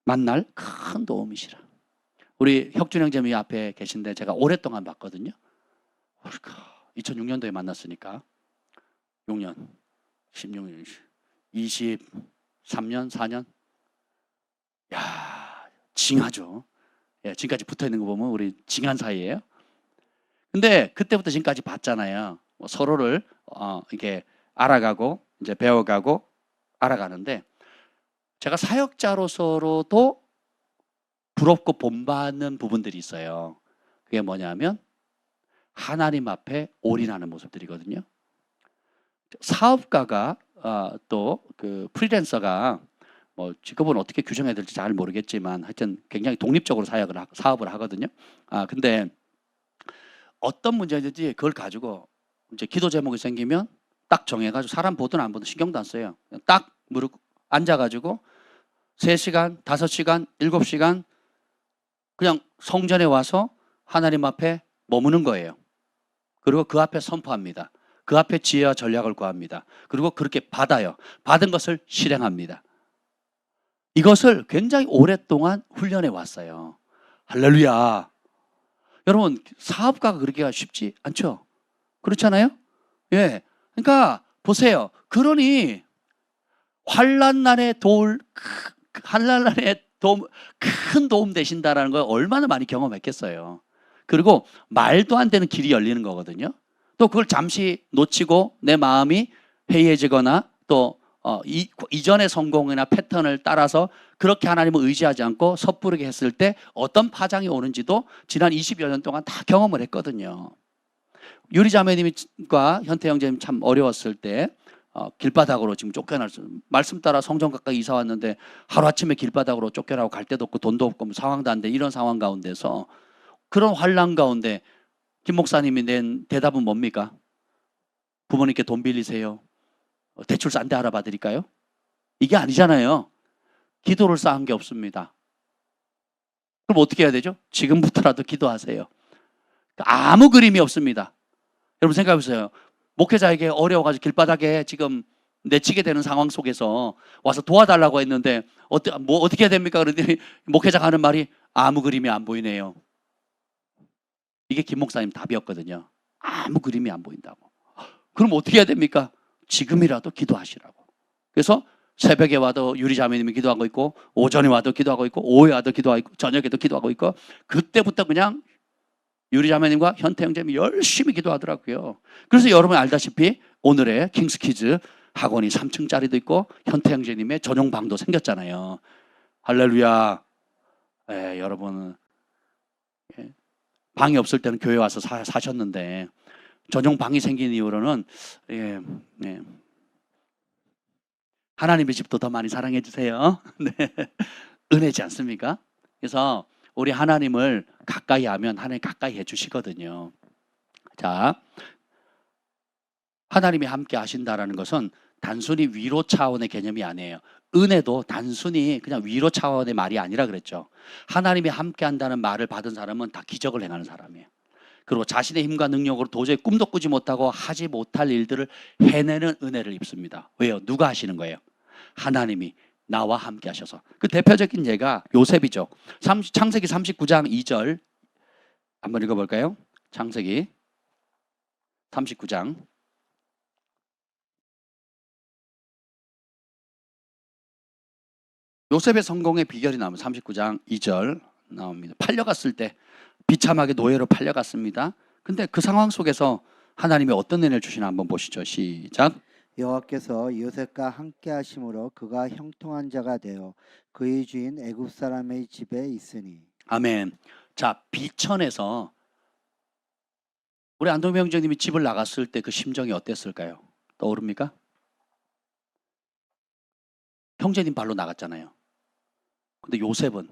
만날 큰 도움이시라. 우리 혁준 형제님이 앞에 계신데 제가 오랫동안 봤거든요. 2006년도에 만났으니까 6년, 16년, 23년, 4년. 야, 징하죠. 예, 지금까지 붙어 있는 거 보면 우리 징한 사이예요. 근데 그때부터 지금까지 봤잖아요. 서로를 이렇게 알아가고 이제 배워가고 알아가는데 제가 사역자로서로도 부럽고 본받는 부분들이 있어요. 그게 뭐냐면 하나님 앞에 올인하는 모습들이거든요. 사업가가 또 그 프리랜서가 뭐 직업은 어떻게 규정해야 될지 잘 모르겠지만 하여튼 굉장히 독립적으로 사업을 하거든요. 근데 어떤 문제든지 그걸 가지고 이제 기도 제목이 생기면 딱 정해가지고 사람 보든 안 보든 신경도 안 써요. 그냥 딱 무릎 앉아가지고 3시간, 5시간, 7시간 그냥 성전에 와서 하나님 앞에 머무는 거예요. 그리고 그 앞에 선포합니다. 그 앞에 지혜와 전략을 구합니다. 그리고 그렇게 받아요. 받은 것을 실행합니다. 이것을 굉장히 오랫동안 훈련해 왔어요. 할렐루야. 여러분 사업가가 그렇게가 쉽지 않죠? 그렇잖아요? 예. 그러니까 보세요. 그러니 환난날에 큰 도움 되신다라는 걸 얼마나 많이 경험했겠어요. 그리고 말도 안 되는 길이 열리는 거거든요. 또 그걸 잠시 놓치고 내 마음이 해이해지거나 또 이전의 성공이나 패턴을 따라서 그렇게 하나님을 의지하지 않고 섣부르게 했을 때 어떤 파장이 오는지도 지난 20여 년 동안 다 경험을 했거든요. 유리 자매님과 현태 형제님 참 어려웠을 때 길바닥으로 지금 쫓겨났어요. 말씀 따라 성전 가까이 이사 왔는데 하루아침에 길바닥으로 쫓겨나고 갈 데도 없고 돈도 없고 뭐 상황도 안 돼. 이런 상황 가운데서 그런 환란 가운데 김 목사님이 낸 대답은 뭡니까? 부모님께 돈 빌리세요. 대출 싼 데 알아봐 드릴까요? 이게 아니잖아요. 기도를 쌓은 게 없습니다. 그럼 어떻게 해야 되죠? 지금부터라도 기도하세요. 아무 그림이 없습니다. 여러분 생각해 보세요. 목회자에게 어려워가지고 길바닥에 지금 내치게 되는 상황 속에서 와서 도와달라고 했는데 어떻게 해야 됩니까? 그러더니 목회자가 하는 말이 아무 그림이 안 보이네요. 이게 김 목사님 답이었거든요. 아무 그림이 안 보인다고. 그럼 어떻게 해야 됩니까? 지금이라도 기도하시라고. 그래서 새벽에 와도 유리자매님이 기도하고 있고 오전에 와도 기도하고 있고 오후에 와도 기도하고 있고 저녁에도 기도하고 있고 그때부터 그냥 유리자매님과 현태형제님이 열심히 기도하더라고요. 그래서 여러분 알다시피 오늘의 킹스키즈 학원이 3층짜리도 있고 현태형제님의 전용방도 생겼잖아요. 할렐루야. 여러분 방이 없을 때는 교회 와서 사셨는데 전용방이 생긴 이후로는 하나님의 집도 더 많이 사랑해 주세요. 네. 은혜지 않습니까? 그래서 우리 하나님을 가까이 하면 하나님 가까이 해주시거든요. 자, 하나님이 함께 하신다라는 것은 단순히 위로 차원의 개념이 아니에요. 은혜도 단순히 그냥 위로 차원의 말이 아니라 그랬죠. 하나님이 함께 한다는 말을 받은 사람은 다 기적을 행하는 사람이에요. 그리고 자신의 힘과 능력으로 도저히 꿈도 꾸지 못하고 하지 못할 일들을 해내는 은혜를 입습니다. 왜요? 누가 하시는 거예요? 하나님이 나와 함께 하셔서. 그 대표적인 예가 요셉이죠. 창세기 39장 2절 한번 읽어볼까요? 창세기 39장 요셉의 성공의 비결이 나오면 39장 2절 나옵니다. 팔려갔을 때 비참하게 노예로 팔려갔습니다. 근데 그 상황 속에서 하나님이 어떤 은혜를 주시나 한번 보시죠. 시작. 여호와께서 요셉과 함께 하심으로 그가 형통한 자가 되어 그의 주인 애굽 사람의 집에 있으니. 아멘. 자, 비천에서 우리 안동명 형제님이 집을 나갔을 때 그 심정이 어땠을까요? 떠오릅니까? 형제님 발로 나갔잖아요. 근데 요셉은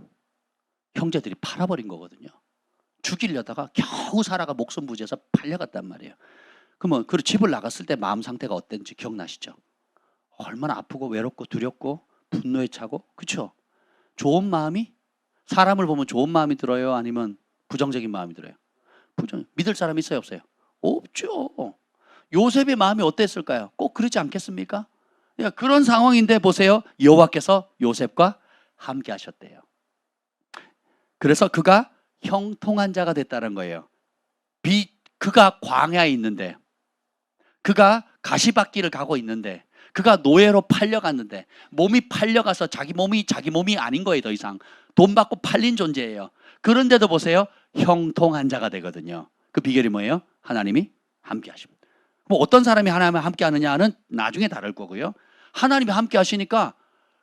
형제들이 팔아버린 거거든요. 죽이려다가 겨우 살아가 목숨 부지해서 팔려갔단 말이에요. 그러면 그 집을 나갔을 때 마음 상태가 어땠는지 기억나시죠? 얼마나 아프고 외롭고 두렵고 분노에 차고, 그렇죠? 좋은 마음이, 사람을 보면 좋은 마음이 들어요? 아니면 부정적인 마음이 들어요? 믿을 사람이 있어요, 없어요? 없죠. 요셉의 마음이 어땠을까요? 꼭 그러지 않겠습니까? 그런 상황인데 보세요. 여호와께서 요셉과 함께 하셨대요. 그래서 그가 형통한 자가 됐다는 거예요. 그가 광야에 있는데, 그가 가시밭길을 가고 있는데, 그가 노예로 팔려갔는데, 몸이 팔려가서 자기 몸이 아닌 거예요. 더 이상 돈 받고 팔린 존재예요. 그런데도 보세요, 형통한 자가 되거든요. 그 비결이 뭐예요? 하나님이 함께 하십니다. 뭐 어떤 사람이 하나님과 함께 하느냐는 나중에 다를 거고요. 하나님이 함께 하시니까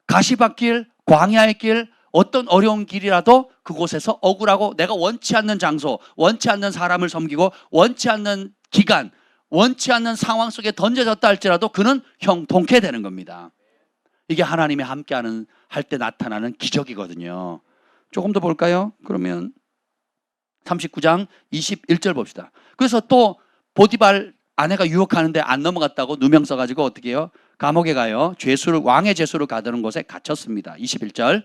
가시밭길, 광야의 길, 어떤 어려운 길이라도 그곳에서 억울하고 내가 원치 않는 장소, 원치 않는 사람을 섬기고 원치 않는 기간, 원치 않는 상황 속에 던져졌다 할지라도 그는 형통케 되는 겁니다. 이게 하나님이 함께하는 할 때 나타나는 기적이거든요. 조금 더 볼까요? 그러면 39장 21절 봅시다. 그래서 또 보디발 아내가 유혹하는데 안 넘어갔다고 누명 써가지고 어떻게 해요? 감옥에 가요. 왕의 죄수를 가두는 곳에 갇혔습니다. 21절.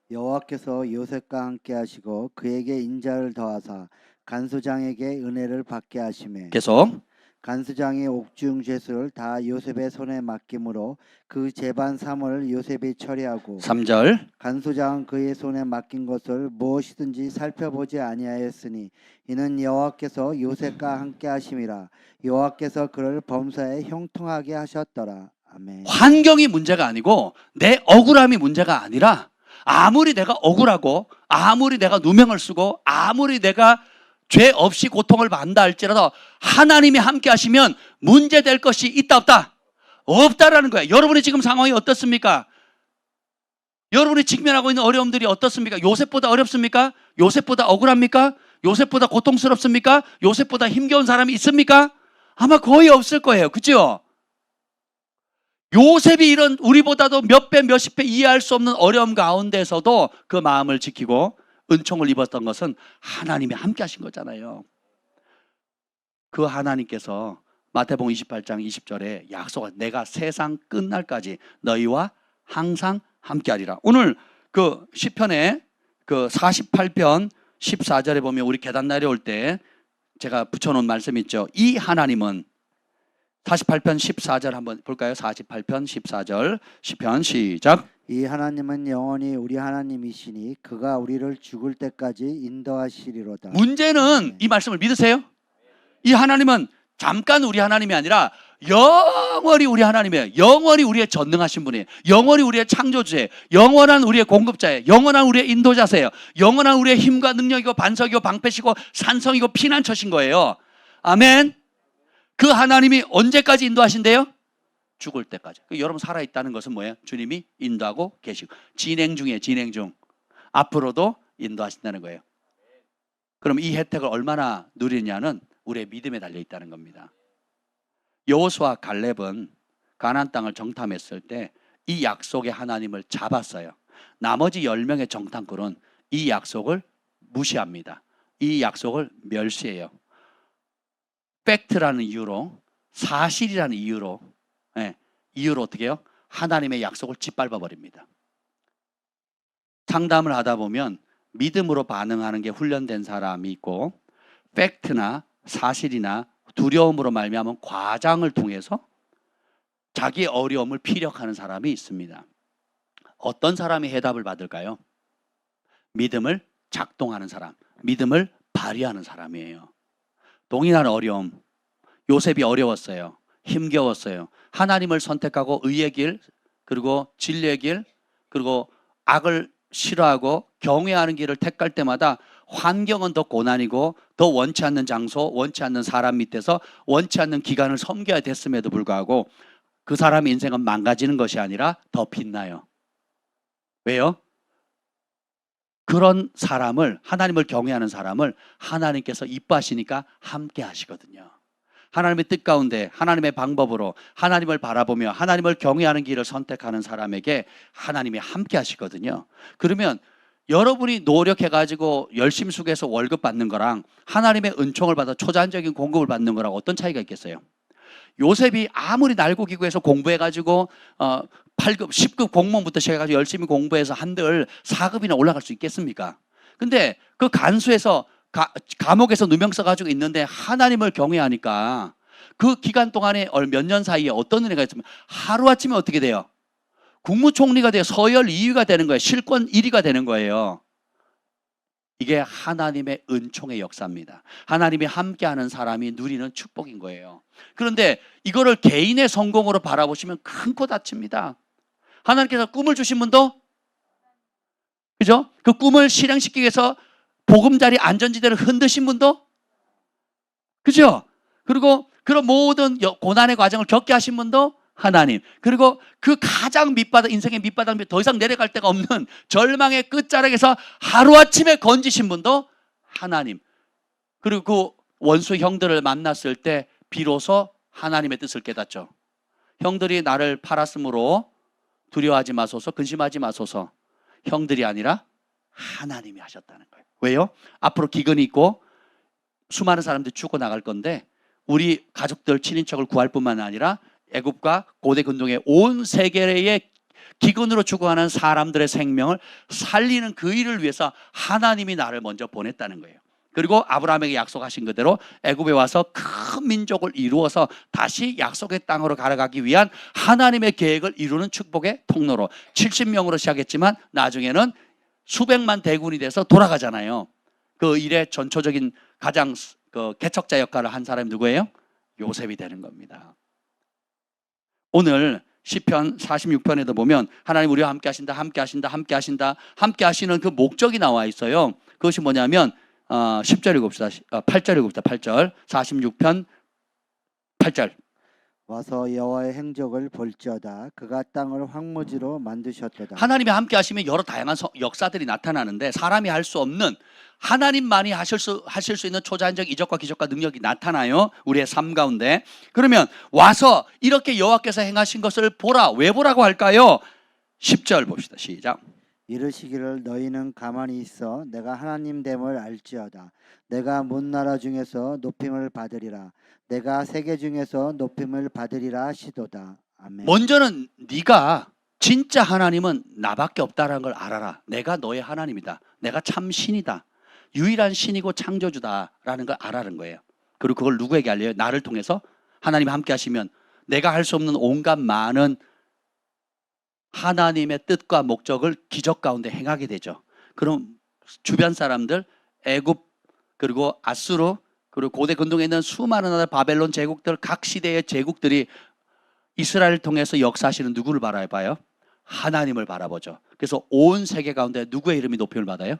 여호와께서 요셉과 함께 하시고 그에게 인자를 더하사 간수장에게 은혜를 받게 하시매. 계속. 간수장의 옥중 죄수를 다 요셉의 손에 맡김으로 그 재반 삼을 요셉이 처리하고 3절. 간수장은 그의 손에 맡긴 것을 무엇이든지 살펴보지 아니하였으니 이는 여호와께서 요셉과 함께 하심이라. 여호와께서 그를 범사에 형통하게 하셨더라. 아멘. 환경이 문제가 아니고 내 억울함이 문제가 아니라, 아무리 내가 억울하고 아무리 내가 누명을 쓰고 아무리 내가 죄 없이 고통을 받는다 할지라도 하나님이 함께 하시면 문제될 것이 있다 없다? 없다라는 거예요. 여러분의 지금 상황이 어떻습니까? 여러분이 직면하고 있는 어려움들이 어떻습니까? 요셉보다 어렵습니까? 요셉보다 억울합니까? 요셉보다 고통스럽습니까? 요셉보다 힘겨운 사람이 있습니까? 아마 거의 없을 거예요. 그렇죠? 요셉이 이런 우리보다도 몇 배, 몇십 배 이해할 수 없는 어려움 가운데서도 그 마음을 지키고 은총을 입었던 것은 하나님이 함께 하신 거잖아요. 그 하나님께서 마태복음 28장 20절에 약속한 내가 세상 끝날까지 너희와 항상 함께하리라. 오늘 그 시편에 그 48편 14절에 보면 우리 계단 내려올 때 제가 붙여놓은 말씀 있죠. 이 하나님은 48편 14절 한번 볼까요? 48편 14절 시편 시작. 이 하나님은 영원히 우리 하나님이시니 그가 우리를 죽을 때까지 인도하시리로다. 문제는 이 말씀을 믿으세요? 이 하나님은 잠깐 우리 하나님이 아니라 영원히 우리 하나님이에요. 영원히 우리의 전능하신 분이에요. 영원히 우리의 창조주예요. 영원한 우리의 공급자예요. 영원한 우리의 인도자세요. 영원한 우리의 힘과 능력이고 반석이고 방패시고 산성이고 피난처신 거예요. 아멘. 그 하나님이 언제까지 인도하신대요? 죽을 때까지. 여러분 살아있다는 것은 뭐예요? 주님이 인도하고 계시고 진행 중이에요. 진행 중. 앞으로도 인도하신다는 거예요. 그럼 이 혜택을 얼마나 누리냐는 우리의 믿음에 달려 있다는 겁니다. 여호수아 갈렙은 가나안 땅을 정탐했을 때 이 약속의 하나님을 잡았어요. 나머지 10명의 정탐꾼은 이 약속을 무시합니다. 이 약속을 멸시해요. 팩트라는 이유로, 사실이라는 이유로, 이유로 어떻게 해요? 하나님의 약속을 짓밟아 버립니다. 상담을 하다 보면 믿음으로 반응하는 게 훈련된 사람이 있고, 팩트나 사실이나 두려움으로 말미암은 과장을 통해서 자기의 어려움을 피력하는 사람이 있습니다. 어떤 사람이 해답을 받을까요? 믿음을 작동하는 사람, 믿음을 발휘하는 사람이에요. 동일한 어려움, 요셉이 어려웠어요. 힘겨웠어요. 하나님을 선택하고 의의 길, 그리고 진리의 길, 그리고 악을 싫어하고 경외하는 길을 택할 때마다 환경은 더 고난이고 더 원치 않는 장소, 원치 않는 사람 밑에서 원치 않는 기간을 섬겨야 됐음에도 불구하고 그 사람의 인생은 망가지는 것이 아니라 더 빛나요. 왜요? 그런 사람을, 하나님을 경외하는 사람을 하나님께서 이뻐하시니까 함께 하시거든요. 하나님의 뜻 가운데 하나님의 방법으로 하나님을 바라보며 하나님을 경외하는 길을 선택하는 사람에게 하나님이 함께 하시거든요. 그러면 여러분이 노력해가지고 열심히 수고해서 월급 받는 거랑 하나님의 은총을 받아 초자연적인 공급을 받는 거랑 어떤 차이가 있겠어요? 요셉이 아무리 날고기구해서 공부해가지고 8급, 10급 공무원부터 시작해가지고 열심히 공부해서 한들 4급이나 올라갈 수 있겠습니까? 근데 그 간수에서 감옥에서 누명 써가지고 있는데 하나님을 경외하니까 그 기간 동안에 몇 년 사이에 어떤 은혜가 있으면 하루아침에 어떻게 돼요? 국무총리가 돼요. 서열 2위가 되는 거예요. 실권 1위가 되는 거예요. 이게 하나님의 은총의 역사입니다. 하나님이 함께하는 사람이 누리는 축복인 거예요. 그런데 이거를 개인의 성공으로 바라보시면 큰 코 다칩니다. 하나님께서 꿈을 주신 분도, 그죠? 그 꿈을 실행시키기 위해서 보금자리 안전지대를 흔드신 분도, 그죠? 그리고 그런 모든 고난의 과정을 겪게 하신 분도 하나님. 그리고 그 가장 밑바닥, 인생의 밑바닥, 더 이상 내려갈 데가 없는 절망의 끝자락에서 하루아침에 건지신 분도 하나님. 그리고 그 원수 형들을 만났을 때 비로소 하나님의 뜻을 깨닫죠. 형들이 나를 팔았으므로 두려워하지 마소서, 근심하지 마소서. 형들이 아니라 하나님이 하셨다는 거예요. 왜요? 앞으로 기근이 있고 수많은 사람들이 죽어나갈 건데 우리 가족들, 친인척을 구할 뿐만 아니라 애굽과 고대 근동의 온 세계의 기근으로 죽어가는 사람들의 생명을 살리는 그 일을 위해서 하나님이 나를 먼저 보냈다는 거예요. 그리고 아브라함에게 약속하신 그대로 애굽에 와서 큰 민족을 이루어서 다시 약속의 땅으로 가려가기 위한 하나님의 계획을 이루는 축복의 통로로 70명으로 시작했지만 나중에는 수백만 대군이 돼서 돌아가잖아요. 그 일의 전초적인 가장 개척자 역할을 한 사람이 누구예요? 요셉이 되는 겁니다. 오늘 시편 46편에도 보면 하나님 우리와 함께 하신다, 함께 하신다, 함께 하신다, 함께 하시는 그 목적이 나와 있어요. 그것이 뭐냐면 10절 읽읍시다. 8절 읽읍시다. 8절. 46편 8절. 와서 여호와의 행적을 볼지어다. 그가 땅을 황무지로 만드셨도다. 하나님이 함께 하시면 여러 다양한 역사들이 나타나는데 사람이 할 수 없는 하나님만이 하실 수 있는 초자연적 이적과 기적과 능력이 나타나요. 우리의 삶 가운데. 그러면 와서 이렇게 여호와께서 행하신 것을 보라. 왜 보라고 할까요? 10절 봅시다. 시작. 이르시기를 너희는 가만히 있어 내가 하나님 됨을 알지어다. 내가 문나라 중에서 높임을 받으리라. 내가 세계 중에서 높임을 받으리라 하시도다. 아멘. 먼저는 네가 진짜 하나님은 나밖에 없다는 걸 알아라. 내가 너의 하나님이다. 내가 참 신이다. 유일한 신이고 창조주다라는 걸 알아는 거예요. 그리고 그걸 누구에게 알려요? 나를 통해서 하나님이 함께 하시면 내가 할 수 없는 온갖 많은 하나님의 뜻과 목적을 기적 가운데 행하게 되죠. 그럼 주변 사람들, 애굽 그리고 아수르 그리고 고대 근동에 있는 수많은 나라 바벨론 제국들 각 시대의 제국들이 이스라엘을 통해서 역사하시는 누구를 바라봐요? 하나님을 바라보죠. 그래서 온 세계 가운데 누구의 이름이 높임을 받아요?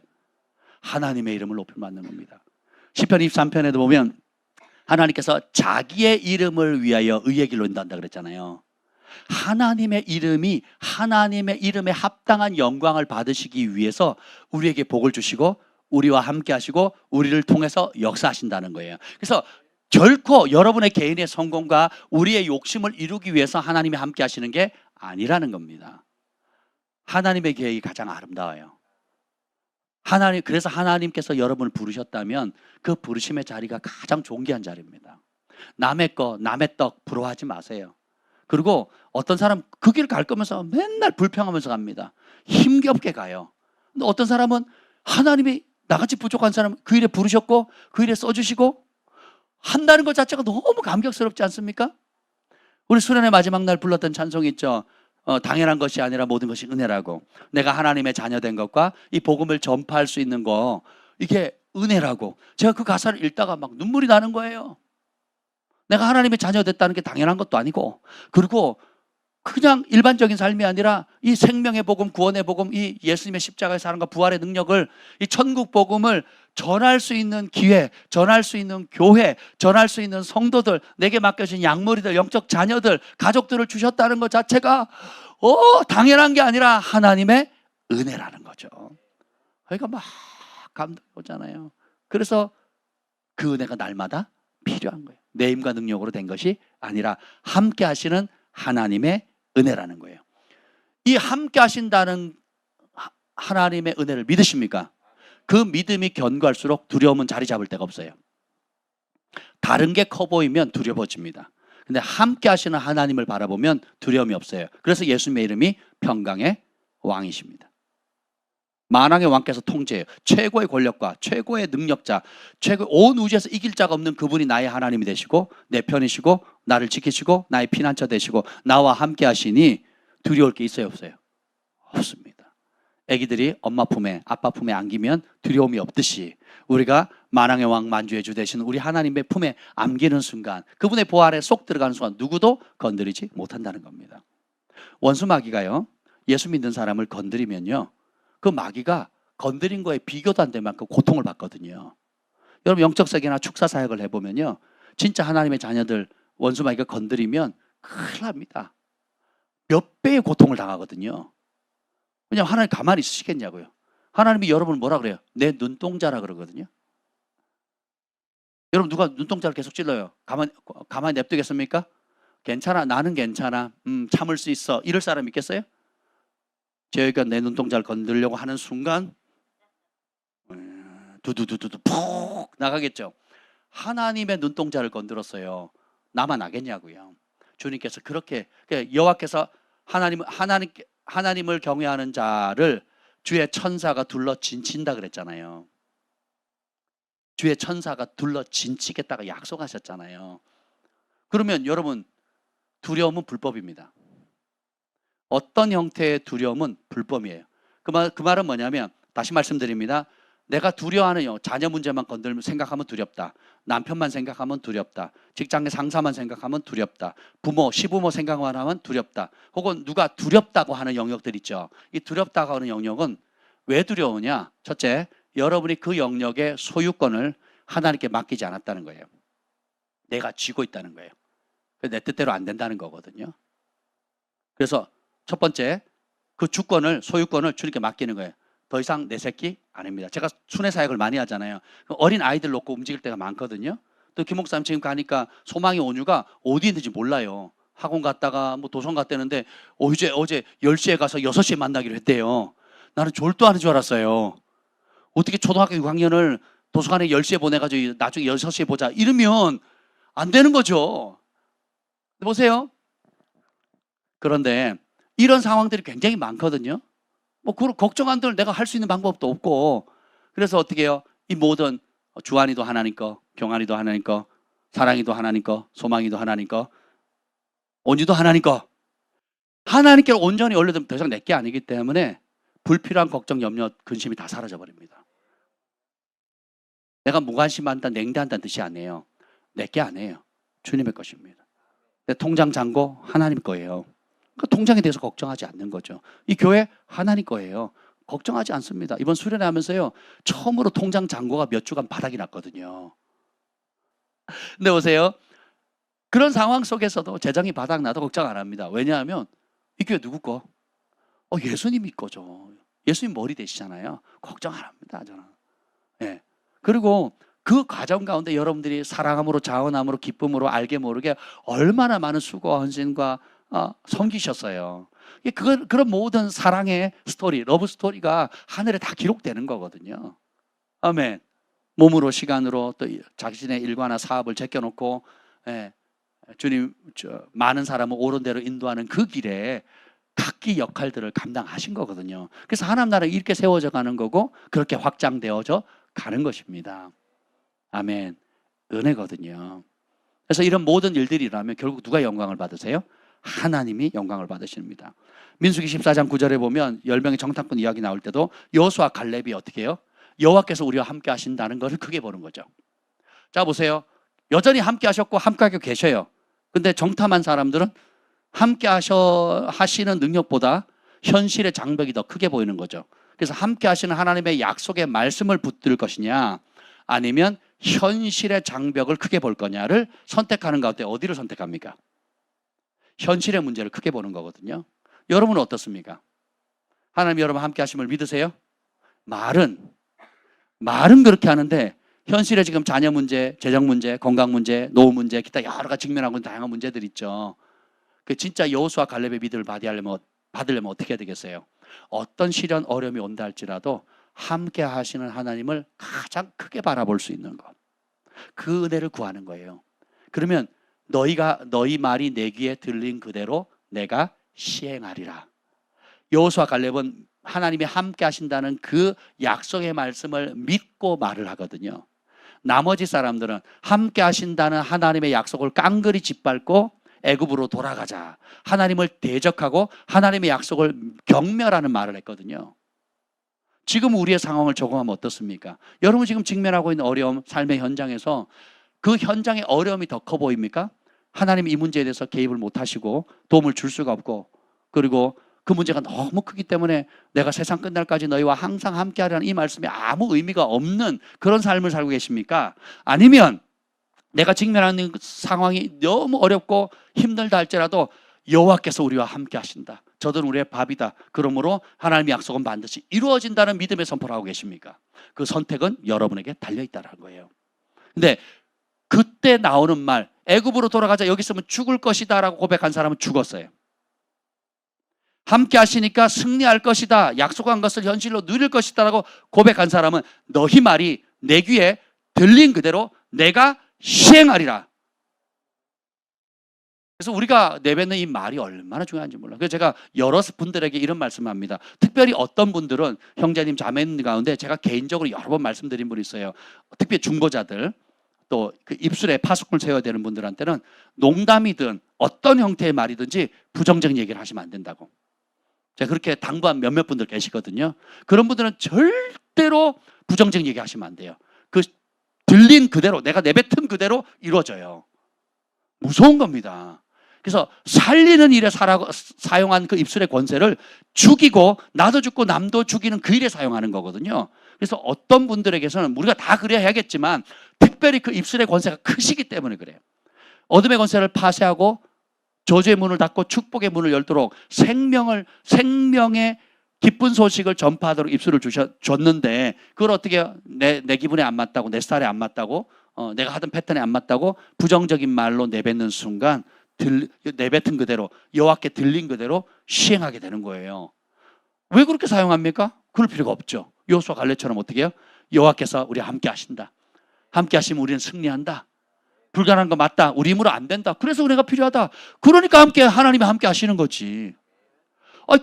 하나님의 이름을 높임을 받는 겁니다. 시편 23편에도 보면 하나님께서 자기의 이름을 위하여 의의 길로 인도한다 그랬잖아요. 하나님의 이름이 하나님의 이름에 합당한 영광을 받으시기 위해서 우리에게 복을 주시고 우리와 함께 하시고 우리를 통해서 역사하신다는 거예요. 그래서 결코 여러분의 개인의 성공과 우리의 욕심을 이루기 위해서 하나님이 함께 하시는 게 아니라는 겁니다. 하나님의 계획이 가장 아름다워요. 그래서 하나님께서 여러분을 부르셨다면 그 부르심의 자리가 가장 존귀한 자리입니다. 남의 떡 부러워하지 마세요. 그리고 어떤 사람 그 길 갈 거면서 맨날 불평하면서 갑니다. 힘겹게 가요. 근데 어떤 사람은 하나님이 나같이 부족한 사람 그 일에 부르셨고 그 일에 써주시고 한다는 것 자체가 너무 감격스럽지 않습니까? 우리 수련회 마지막 날 불렀던 찬송이 있죠. 당연한 것이 아니라 모든 것이 은혜라고. 내가 하나님의 자녀된 것과 이 복음을 전파할 수 있는 거 이게 은혜라고. 제가 그 가사를 읽다가 막 눈물이 나는 거예요. 내가 하나님의 자녀 됐다는 게 당연한 것도 아니고 그리고 그냥 일반적인 삶이 아니라 이 생명의 복음, 구원의 복음, 이 예수님의 십자가의 사랑과 부활의 능력을 이 천국 복음을 전할 수 있는 기회, 전할 수 있는 교회, 전할 수 있는 성도들, 내게 맡겨진 양머리들, 영적 자녀들, 가족들을 주셨다는 것 자체가 당연한 게 아니라 하나님의 은혜라는 거죠. 그러니까 막 감동이 오잖아요. 그래서 그 은혜가 날마다 필요한 거예요. 내 힘과 능력으로 된 것이 아니라 함께 하시는 하나님의 은혜라는 거예요. 이 함께 하신다는 하나님의 은혜를 믿으십니까? 그 믿음이 견고할수록 두려움은 자리 잡을 데가 없어요. 다른 게 커 보이면 두려워집니다. 근데 함께 하시는 하나님을 바라보면 두려움이 없어요. 그래서 예수님의 이름이 평강의 왕이십니다. 만왕의 왕께서 통제해요. 최고의 권력과 최고의 능력자, 온 우주에서 이길 자가 없는 그분이 나의 하나님이 되시고 내 편이시고 나를 지키시고 나의 피난처 되시고 나와 함께 하시니 두려울 게 있어요, 없어요? 없습니다. 아기들이 엄마 품에 아빠 품에 안기면 두려움이 없듯이 우리가 만왕의 왕 만주의 주 되시는 우리 하나님의 품에 안기는 순간 그분의 보호 아래 쏙 들어가는 순간 누구도 건드리지 못한다는 겁니다. 원수 마귀가요 예수 믿는 사람을 건드리면요 그 마귀가 건드린 거에 비교도 안 될 만큼 고통을 받거든요. 여러분 영적 세계나 축사 사역을 해보면요 진짜 하나님의 자녀들 원수 마귀가 건드리면 큰일 납니다. 몇 배의 고통을 당하거든요. 왜냐하면 하나님 가만히 있으시겠냐고요. 하나님이 여러분을 뭐라 그래요? 내 눈동자라 그러거든요. 여러분 누가 눈동자를 계속 찔러요? 가만히 냅두겠습니까? 괜찮아, 나는 괜찮아, 참을 수 있어, 이럴 사람 있겠어요? 저희가 내 눈동자를 건드리려고 하는 순간 두두두두두 푹 나가겠죠. 하나님의 눈동자를 건드렸어요. 나만 나겠냐고요. 주님께서 그렇게 여호와께서 하나님을 경외하는 자를 주의 천사가 둘러 진친다 그랬잖아요. 주의 천사가 둘러 진치겠다고 약속하셨잖아요. 그러면 여러분 두려움은 불법입니다. 어떤 형태의 두려움은 불법이에요. 그 말은 뭐냐면 다시 말씀드립니다. 내가 두려워하는 자녀 문제만 건들면 생각하면 두렵다. 남편만 생각하면 두렵다. 직장의 상사만 생각하면 두렵다. 부모, 시부모 생각만 하면 두렵다. 혹은 누가 두렵다고 하는 영역들 있죠. 이 두렵다고 하는 영역은 왜 두려우냐? 첫째, 여러분이 그 영역의 소유권을 하나님께 맡기지 않았다는 거예요. 내가 쥐고 있다는 거예요. 내 뜻대로 안 된다는 거거든요. 그래서 첫 번째, 그 주권을, 소유권을 주님께 맡기는 거예요. 더 이상 내 새끼 아닙니다. 제가 순회 사역을 많이 하잖아요. 어린 아이들 놓고 움직일 때가 많거든요. 또 김 목사님 지금 가니까 소망의 온유가 어디 있는지 몰라요. 학원 갔다가 뭐 도선 갔다는데 어제 10시에 가서 6시에 만나기로 했대요. 나는 졸도하는 줄 알았어요. 어떻게 초등학교 6학년을 도서관에 10시에 보내가지고 나중에 6시에 보자 이러면 안 되는 거죠. 보세요. 그런데 이런 상황들이 굉장히 많거든요. 뭐 걱정한들 내가 할 수 있는 방법도 없고, 그래서 어떻게 해요? 이 모든 주한이도 하나님 거, 경한이도 하나님 거, 사랑이도 하나님 거, 소망이도 하나님 거, 온유도 하나님 거, 하나님께로 온전히 올려두면 더 이상 내게 아니기 때문에 불필요한 걱정, 염려, 근심이 다 사라져 버립니다. 내가 무관심한다, 냉대한다는 뜻이 아니에요. 내게 아니에요. 주님의 것입니다. 내 통장 잔고 하나님 거예요. 그 통장에 대해서 걱정하지 않는 거죠. 이 교회 하나님 거예요. 걱정하지 않습니다. 이번 수련회 하면서요, 처음으로 통장 잔고가 몇 주간 바닥이 났거든요. 근데 보세요. 그런 상황 속에서도 재정이 바닥 나도 걱정 안 합니다. 왜냐하면 이 교회 누구 거? 예수님이 거죠. 예수님 머리 되시잖아요. 걱정 안 합니다, 저는. 예. 그리고 그 과정 가운데 여러분들이 사랑함으로, 자원함으로, 기쁨으로, 알게 모르게 얼마나 많은 수고와 헌신과 섬기셨어요. 그런 모든 사랑의 스토리, 러브 스토리가 하늘에 다 기록되는 거거든요. 아멘. 몸으로, 시간으로, 또 자신의 일과나 사업을 제껴놓고, 주님 많은 사람을 옳은 대로 인도하는 그 길에 각기 역할들을 감당하신 거거든요. 그래서 하나님 나라가 이렇게 세워져 가는 거고, 그렇게 확장되어져 가는 것입니다. 아멘. 은혜거든요. 그래서 이런 모든 일들이 일어나면 결국 누가 영광을 받으세요? 하나님이 영광을 받으십니다. 민수기 14장 9절에 보면 10명의 정탐꾼 이야기 나올 때도 여호수아 갈렙이 어떻게 해요? 여호와께서 우리와 함께 하신다는 것을 크게 보는 거죠. 자, 보세요. 여전히 함께 하셨고 함께 하고 계셔요. 근데 정탐한 사람들은 함께 하시는 능력보다 현실의 장벽이 더 크게 보이는 거죠. 그래서 함께 하시는 하나님의 약속의 말씀을 붙들 것이냐, 아니면 현실의 장벽을 크게 볼 거냐를 선택하는 가운데 어디를 선택합니까? 현실의 문제를 크게 보는 거거든요. 여러분은 어떻습니까? 하나님 여러분 함께 하심을 믿으세요? 말은 그렇게 하는데 현실에 지금 자녀 문제, 재정 문제, 건강 문제, 노후 문제, 기타 여러 가지 직면하고 있는 다양한 문제들 있죠. 그 진짜 여호수아 갈렙의 믿음을 받으려면 어떻게 해야 되겠어요? 어떤 시련, 어려움이 온다 할지라도 함께 하시는 하나님을 가장 크게 바라볼 수 있는 것, 그 은혜를 구하는 거예요. 그러면 너희 말이 내 귀에 들린 그대로 내가 시행하리라. 여호수아 갈렙은 하나님이 함께 하신다는 그 약속의 말씀을 믿고 말을 하거든요. 나머지 사람들은 함께 하신다는 하나님의 약속을 깡그리 짓밟고 애굽으로 돌아가자, 하나님을 대적하고 하나님의 약속을 경멸하는 말을 했거든요. 지금 우리의 상황을 적용하면 어떻습니까? 여러분 지금 직면하고 있는 어려움, 삶의 현장에서 그 현장의 어려움이 더 커 보입니까? 하나님이 이 문제에 대해서 개입을 못 하시고 도움을 줄 수가 없고, 그리고 그 문제가 너무 크기 때문에 내가 세상 끝날까지 너희와 항상 함께하리라는 이 말씀이 아무 의미가 없는 그런 삶을 살고 계십니까? 아니면 내가 직면하는 상황이 너무 어렵고 힘들다 할지라도 여호와께서 우리와 함께 하신다, 저들은 우리의 밥이다, 그러므로 하나님의 약속은 반드시 이루어진다는 믿음의 선포를 하고 계십니까? 그 선택은 여러분에게 달려있다는 거예요. 근데 그때 나오는 말, 애굽으로 돌아가자, 여기 있으면 죽을 것이다 라고 고백한 사람은 죽었어요. 함께 하시니까 승리할 것이다, 약속한 것을 현실로 누릴 것이다 라고 고백한 사람은 너희 말이 내 귀에 들린 그대로 내가 시행하리라. 그래서 우리가 내뱉는 이 말이 얼마나 중요한지 몰라요. 그래서 제가 여러 분들에게 이런 말씀을 합니다. 특별히 어떤 분들은 형제님, 자매님 가운데 제가 개인적으로 여러 번 말씀드린 분이 있어요. 특히 중보자들, 또 그 입술에 파수꾼을 세워야 되는 분들한테는 농담이든 어떤 형태의 말이든지 부정적인 얘기를 하시면 안 된다고 제가 그렇게 당부한 몇몇 분들 계시거든요. 그런 분들은 절대로 부정적인 얘기 하시면 안 돼요. 그 들린 그대로, 내가 내뱉은 그대로 이루어져요. 무서운 겁니다. 그래서 살리는 일에 사용한 그 입술의 권세를 죽이고, 나도 죽고 남도 죽이는 그 일에 사용하는 거거든요. 그래서 어떤 분들에게서는 우리가 다 그래야 해야겠지만 특별히 그 입술의 권세가 크시기 때문에 그래요. 어둠의 권세를 파쇄하고 저주의 문을 닫고 축복의 문을 열도록 생명의 기쁜 소식을 전파하도록 입술을 줬는데 그걸 어떻게 해요? 내 기분에 안 맞다고, 내 스타일에 안 맞다고, 내가 하던 패턴에 안 맞다고 부정적인 말로 내뱉는 순간 내뱉은 그대로 여호와께 들린 그대로 시행하게 되는 거예요. 왜 그렇게 사용합니까? 그럴 필요가 없죠. 여호수아 갈렙처럼 어떻게 해요? 여호와께서 우리와 함께 하신다. 함께 하시면 우리는 승리한다. 불가능한 거 맞다. 우리 힘으로 안 된다. 그래서 은혜가 필요하다. 그러니까 하나님이 함께 하시는 거지.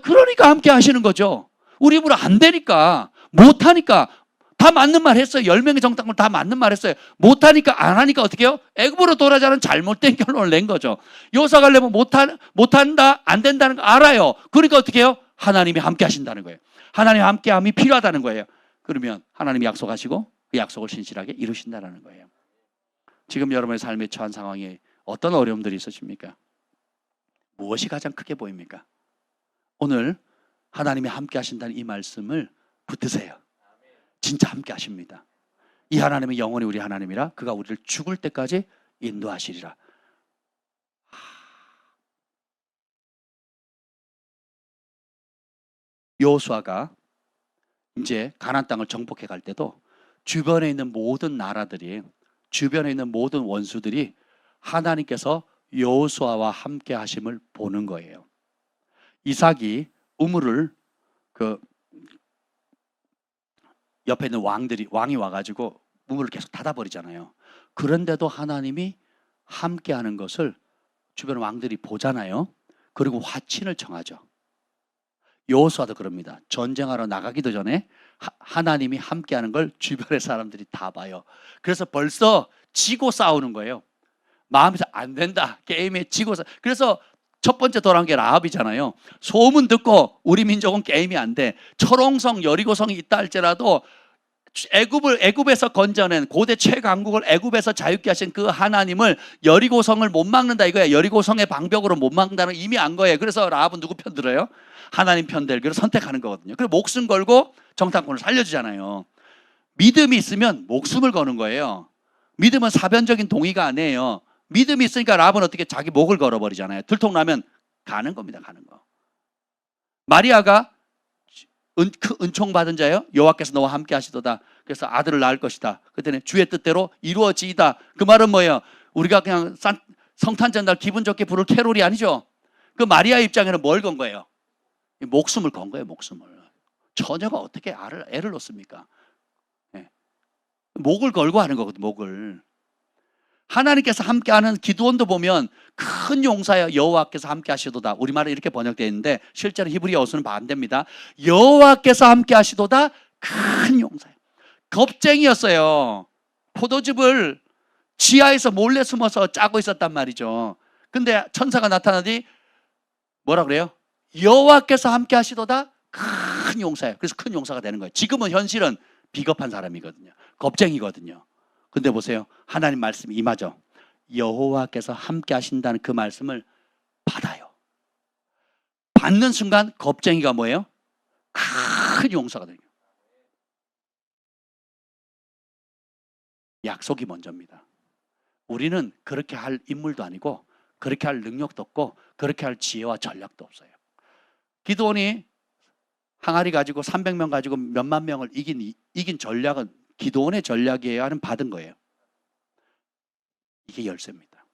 그러니까 함께 하시는 거죠. 우리 힘으로 안 되니까, 못하니까, 다 맞는 말 했어요. 10명의 정탐꾼 다 맞는 말 했어요. 못하니까, 안 하니까 어떻게 해요? 애굽으로 돌아가자는 잘못된 결론을 낸 거죠. 여호수아 갈렙은 못한다, 안 된다는 거 알아요. 그러니까 어떻게 해요? 하나님이 함께 하신다는 거예요. 하나님이 함께함이 필요하다는 거예요. 그러면 하나님이 약속하시고 그 약속을 신실하게 이루신다는 거예요. 지금 여러분의 삶에 처한 상황에 어떤 어려움들이 있으십니까? 무엇이 가장 크게 보입니까? 오늘 하나님이 함께 하신다는 이 말씀을 붙드세요. 진짜 함께 하십니다. 이 하나님은 영원히 우리 하나님이라 그가 우리를 죽을 때까지 인도하시리라. 여호수아가 이제 가나안 땅을 정복해 갈 때도 주변에 있는 모든 나라들이, 주변에 있는 모든 원수들이 하나님께서 여호수아와 함께 하심을 보는 거예요. 이삭이 우물을 옆에 있는 왕이 와가지고 우물을 계속 닫아버리잖아요. 그런데도 하나님이 함께하는 것을 주변 왕들이 보잖아요. 그리고 화친을 청하죠. 여호수아도 그럽니다. 전쟁하러 나가기도 전에 하나님이 함께하는 걸 주변의 사람들이 다 봐요. 그래서 벌써 지고 싸우는 거예요. 마음에서 안 된다. 게임에 지고 그래서 첫 번째 돌아온 게 라합이잖아요. 소문 듣고 우리 민족은 게임이 안 돼. 철옹성 여리고성이 있다 할지라도 애굽에서 건져낸 고대 최강국을 애굽에서 자유케 하신 그 하나님을 여리고성을 못 막는다 이거예요. 여리고성의 방벽으로 못 막는다는 이미 안 거예요. 그래서 라합은 누구 편 들어요? 하나님 편 들기로 선택하는 거거든요. 그래서 목숨 걸고 정탐꾼을 살려주잖아요. 믿음이 있으면 목숨을 거는 거예요. 믿음은 사변적인 동의가 아니에요. 믿음이 있으니까 라합은 어떻게 자기 목을 걸어버리잖아요. 들통나면 가는 겁니다. 가는 거. 마리아가 은총 받은 자요 여호와께서 너와 함께 하시도다. 그래서 아들을 낳을 것이다. 그때는 주의 뜻대로 이루어지이다. 그 말은 뭐예요? 우리가 그냥 성탄절날 기분 좋게 부를 캐롤이 아니죠. 그 마리아 입장에는 뭘 건 거예요? 목숨을 건 거예요. 목숨을. 처녀가 어떻게 애를 놓습니까? 네. 목을 걸고 하는 거거든요. 목을. 하나님께서 함께하는 기드온도 보면 큰 용사여 여호와께서 함께 하시도다. 우리말은 이렇게 번역되어 있는데 실제로 히브리어로는 반대입니다. 여호와께서 함께 하시도다. 큰 용사요. 겁쟁이였어요. 포도즙을 지하에서 몰래 숨어서 짜고 있었단 말이죠. 근데 천사가 나타나더니 뭐라 그래요? 여호와께서 함께 하시도다. 큰 용사예요. 그래서 큰 용사가 되는 거예요. 지금은 현실은 비겁한 사람이거든요. 겁쟁이거든요. 근데 보세요. 하나님 말씀이 임하죠. 여호와께서 함께 하신다는 그 말씀을 받아요. 받는 순간 겁쟁이가 뭐예요? 큰 용사가 돼요. 약속이 먼저입니다. 우리는 그렇게 할 인물도 아니고 그렇게 할 능력도 없고 그렇게 할 지혜와 전략도 없어요. 기드온이 항아리 가지고 300명 가지고 몇만 명을 이긴 전략은 기드온의 전략이에요? 아니면 받은 거예요? 이게 열쇠입니다.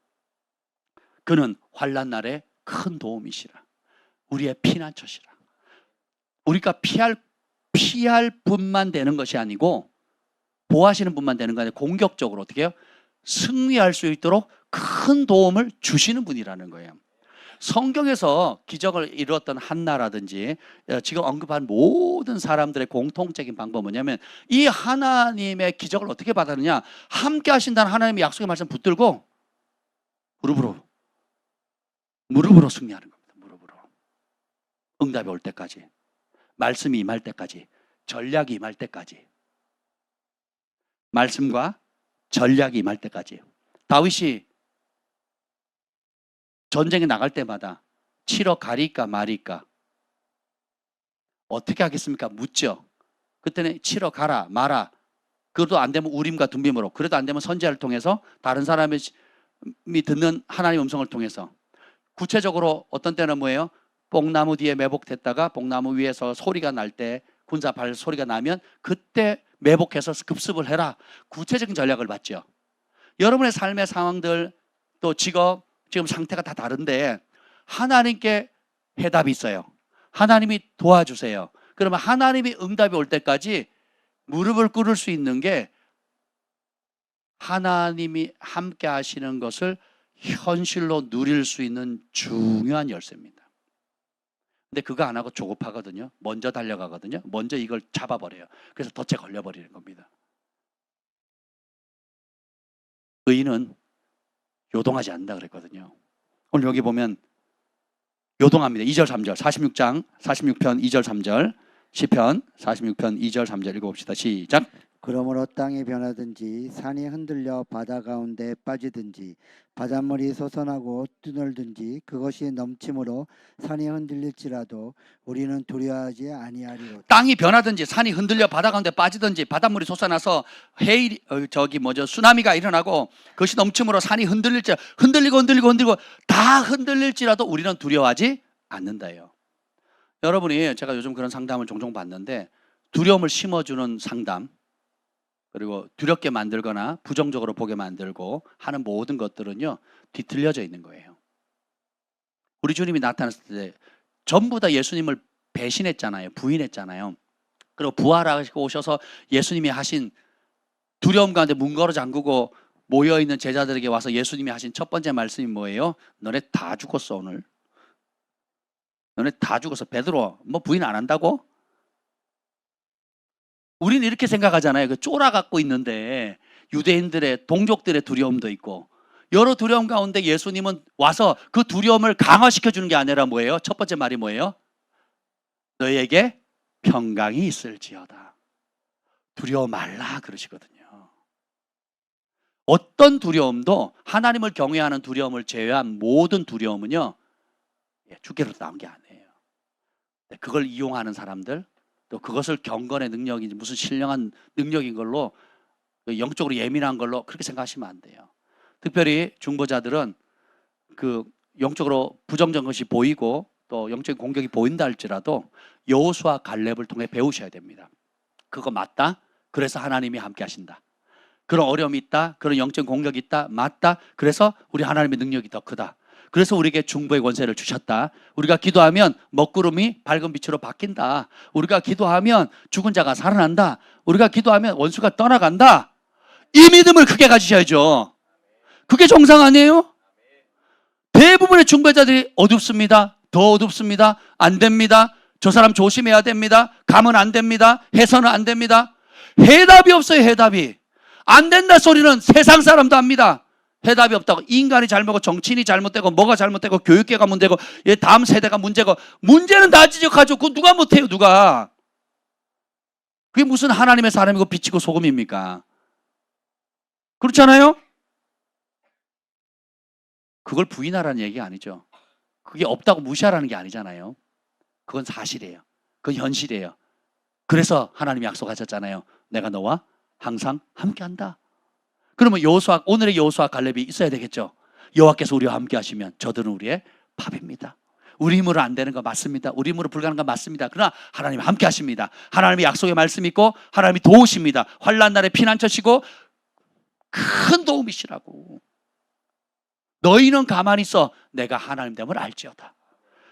그는 환난 날에 큰 도움이시라. 우리의 피난처시라. 우리가 피할 분만 되는 것이 아니고 보호하시는 분만 되는 거 아니고 공격적으로 어떻게 해요? 승리할 수 있도록 큰 도움을 주시는 분이라는 거예요. 성경에서 기적을 이루었던 한나라든지 지금 언급한 모든 사람들의 공통적인 방법은 뭐냐면 이 하나님의 기적을 어떻게 받았느냐, 함께 하신다는 하나님의 약속의 말씀 붙들고 무릎으로 승리하는 겁니다. 무릎으로. 응답이 올 때까지, 말씀이 임할 때까지, 전략이 임할 때까지, 말씀과 전략이 임할 때까지. 다윗이 전쟁에 나갈 때마다 치러 가리까 말이까 어떻게 하겠습니까? 묻죠. 그때는 치러 가라 마라. 그것도 안 되면 우림과 둠빔으로, 그래도 안 되면 선지자를 통해서 다른 사람의 듣는 하나님의 음성을 통해서 구체적으로 어떤 때는 뭐예요? 뽕나무 뒤에 매복됐다가 뽕나무 위에서 소리가 날 때 군사 발 소리가 나면 그때 매복해서 급습을 해라. 구체적인 전략을 받죠. 여러분의 삶의 상황들 또 직업 지금 상태가 다 다른데 하나님께 해답이 있어요. 하나님이 도와주세요. 그러면 하나님이 응답이 올 때까지 무릎을 꿇을 수 있는 게 하나님이 함께 하시는 것을 현실로 누릴 수 있는 중요한 열쇠입니다. 근데 그거 안 하고 조급하거든요. 먼저 달려가거든요. 먼저 이걸 잡아버려요. 그래서 덫에 걸려버리는 겁니다. 의인은 요동하지 않는다 그랬거든요. 오늘 여기 보면 요동합니다. 2절 3절 46편 2절 3절 시편 46편 2절 3절 읽어봅시다. 시작. 그러므로 땅이 변하든지 산이 흔들려 바다 가운데 빠지든지 바닷물이 솟아나고 뛰놀든지 그것이 넘침으로 산이 흔들릴지라도 우리는 두려워하지 아니하리로다. 땅이 변하든지 산이 흔들려 바다 가운데 빠지든지 바닷물이 솟아나서 쓰나미가 일어나고 그것이 넘침으로 산이 흔들리고 다 흔들릴지라도 우리는 두려워하지 않는다예요. 여러분이 제가 요즘 그런 상담을 종종 받는데 두려움을 심어주는 상담 그리고 두렵게 만들거나 부정적으로 보게 만들고 하는 모든 것들은요 뒤틀려져 있는 거예요. 우리 주님이 나타났을 때 전부 다 예수님을 배신했잖아요. 부인했잖아요. 그리고 부활하시고 오셔서 예수님이 하신 두려움 가운데 문 걸어 잠그고 모여있는 제자들에게 와서 예수님이 하신 첫 번째 말씀이 뭐예요? 너네 다 죽었어 오늘. 너네 다 죽었어. 베드로 뭐 부인 안 한다고? 우리는 이렇게 생각하잖아요. 그 쫄아갖고 있는데 유대인들의 동족들의 두려움도 있고 여러 두려움 가운데 예수님은 와서 그 두려움을 강화시켜 주는 게 아니라 뭐예요? 첫 번째 말이 뭐예요? 너희에게 평강이 있을지어다. 두려워 말라 그러시거든요. 어떤 두려움도 하나님을 경외하는 두려움을 제외한 모든 두려움은요 주께로 나온 게 아니에요. 그걸 이용하는 사람들 또 그것을 경건의 능력인지 무슨 신령한 능력인 걸로 영적으로 예민한 걸로 그렇게 생각하시면 안 돼요. 특별히 중보자들은 그 영적으로 부정적인 것이 보이고 또 영적인 공격이 보인다 할지라도 여호수아 갈렙을 통해 배우셔야 됩니다. 그거 맞다? 그래서 하나님이 함께 하신다. 그런 어려움이 있다? 그런 영적인 공격이 있다? 맞다? 그래서 우리 하나님의 능력이 더 크다. 그래서 우리에게 중보의 권세를 주셨다. 우리가 기도하면 먹구름이 밝은 빛으로 바뀐다. 우리가 기도하면 죽은 자가 살아난다. 우리가 기도하면 원수가 떠나간다. 이 믿음을 크게 가지셔야죠. 그게 정상 아니에요? 대부분의 중보자들이 어둡습니다. 더 어둡습니다. 안 됩니다. 저 사람 조심해야 됩니다. 가면 안 됩니다. 해서는 안 됩니다. 해답이 없어요. 해답이. 안 된다 소리는 세상 사람도 합니다. 해답이 없다고. 인간이 잘못되고 정치인이 잘못되고 뭐가 잘못되고 교육계가 문제고 다음 세대가 문제고 문제는 다 지적하죠. 그거 누가 못해요. 누가. 그게 무슨 하나님의 사람이고 빛이고 소금입니까? 그렇잖아요? 그걸 부인하라는 얘기가 아니죠. 그게 없다고 무시하라는 게 아니잖아요. 그건 사실이에요. 그건 현실이에요. 그래서 하나님이 약속하셨잖아요. 내가 너와 항상 함께한다. 그러면 오늘의 여호수아 갈렙이 있어야 되겠죠. 여호와께서 우리와 함께 하시면 저들은 우리의 밥입니다. 우리 힘으로 안 되는 거 맞습니다. 우리 힘으로 불가능한 거 맞습니다. 그러나 하나님 함께 하십니다. 하나님의 약속의 말씀 있고 하나님이 도우십니다. 환난 날에 피난처시고 큰 도움이시라고. 너희는 가만히 있어. 내가 하나님 됨을 알지어다.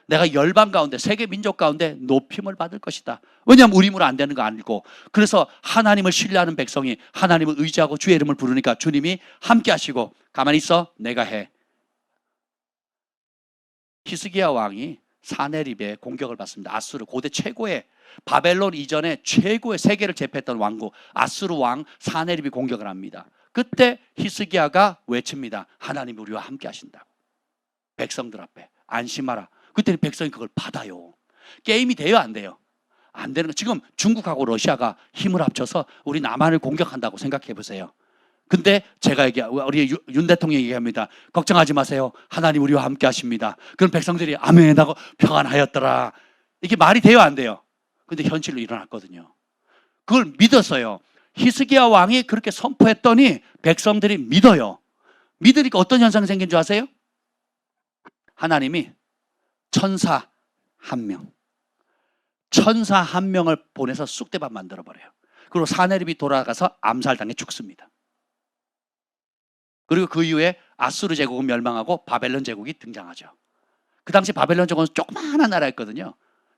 내가 열방 가운데 세계 민족 가운데 높임을 받을 것이다. 왜냐하면 우리 힘으로 안 되는 거 알고. 그래서 하나님을 신뢰하는 백성이 하나님을 의지하고 주의 이름을 부르니까 주님이 함께 하시고 가만히 있어. 내가 해. 히스기야 왕이 사네립에 공격을 받습니다. 아수르 고대 최고의 바벨론 이전에 최고의 세계를 제패했던 왕국 아수르 왕 사네립이 공격을 합니다. 그때 히스기야가 외칩니다. 하나님이 우리와 함께 하신다. 백성들 앞에 안심하라. 그때는 백성이 그걸 받아요. 게임이 돼요, 안 돼요? 안 되는 거. 지금 중국하고 러시아가 힘을 합쳐서 우리 남한을 공격한다고 생각해 보세요. 근데 제가 우리 윤 대통령이 얘기합니다. 걱정하지 마세요. 하나님 우리와 함께 하십니다. 그럼 백성들이 아멘 하고 평안하였더라. 이게 말이 돼요, 안 돼요? 근데 현실로 일어났거든요. 그걸 믿었어요. 히스기야 왕이 그렇게 선포했더니 백성들이 믿어요. 믿으니까 어떤 현상이 생긴 줄 아세요? 하나님이 천사 한 명, 천사 한 명을 보내서 쑥대밭 만들어버려요. 그리고 사내립이 돌아가서 암살당해 죽습니다. 그리고 그 이후에 아수르 제국은 멸망하고 바벨론 제국이 등장하죠. 그 당시 바벨론 제국은 조그마한 나라였거든요.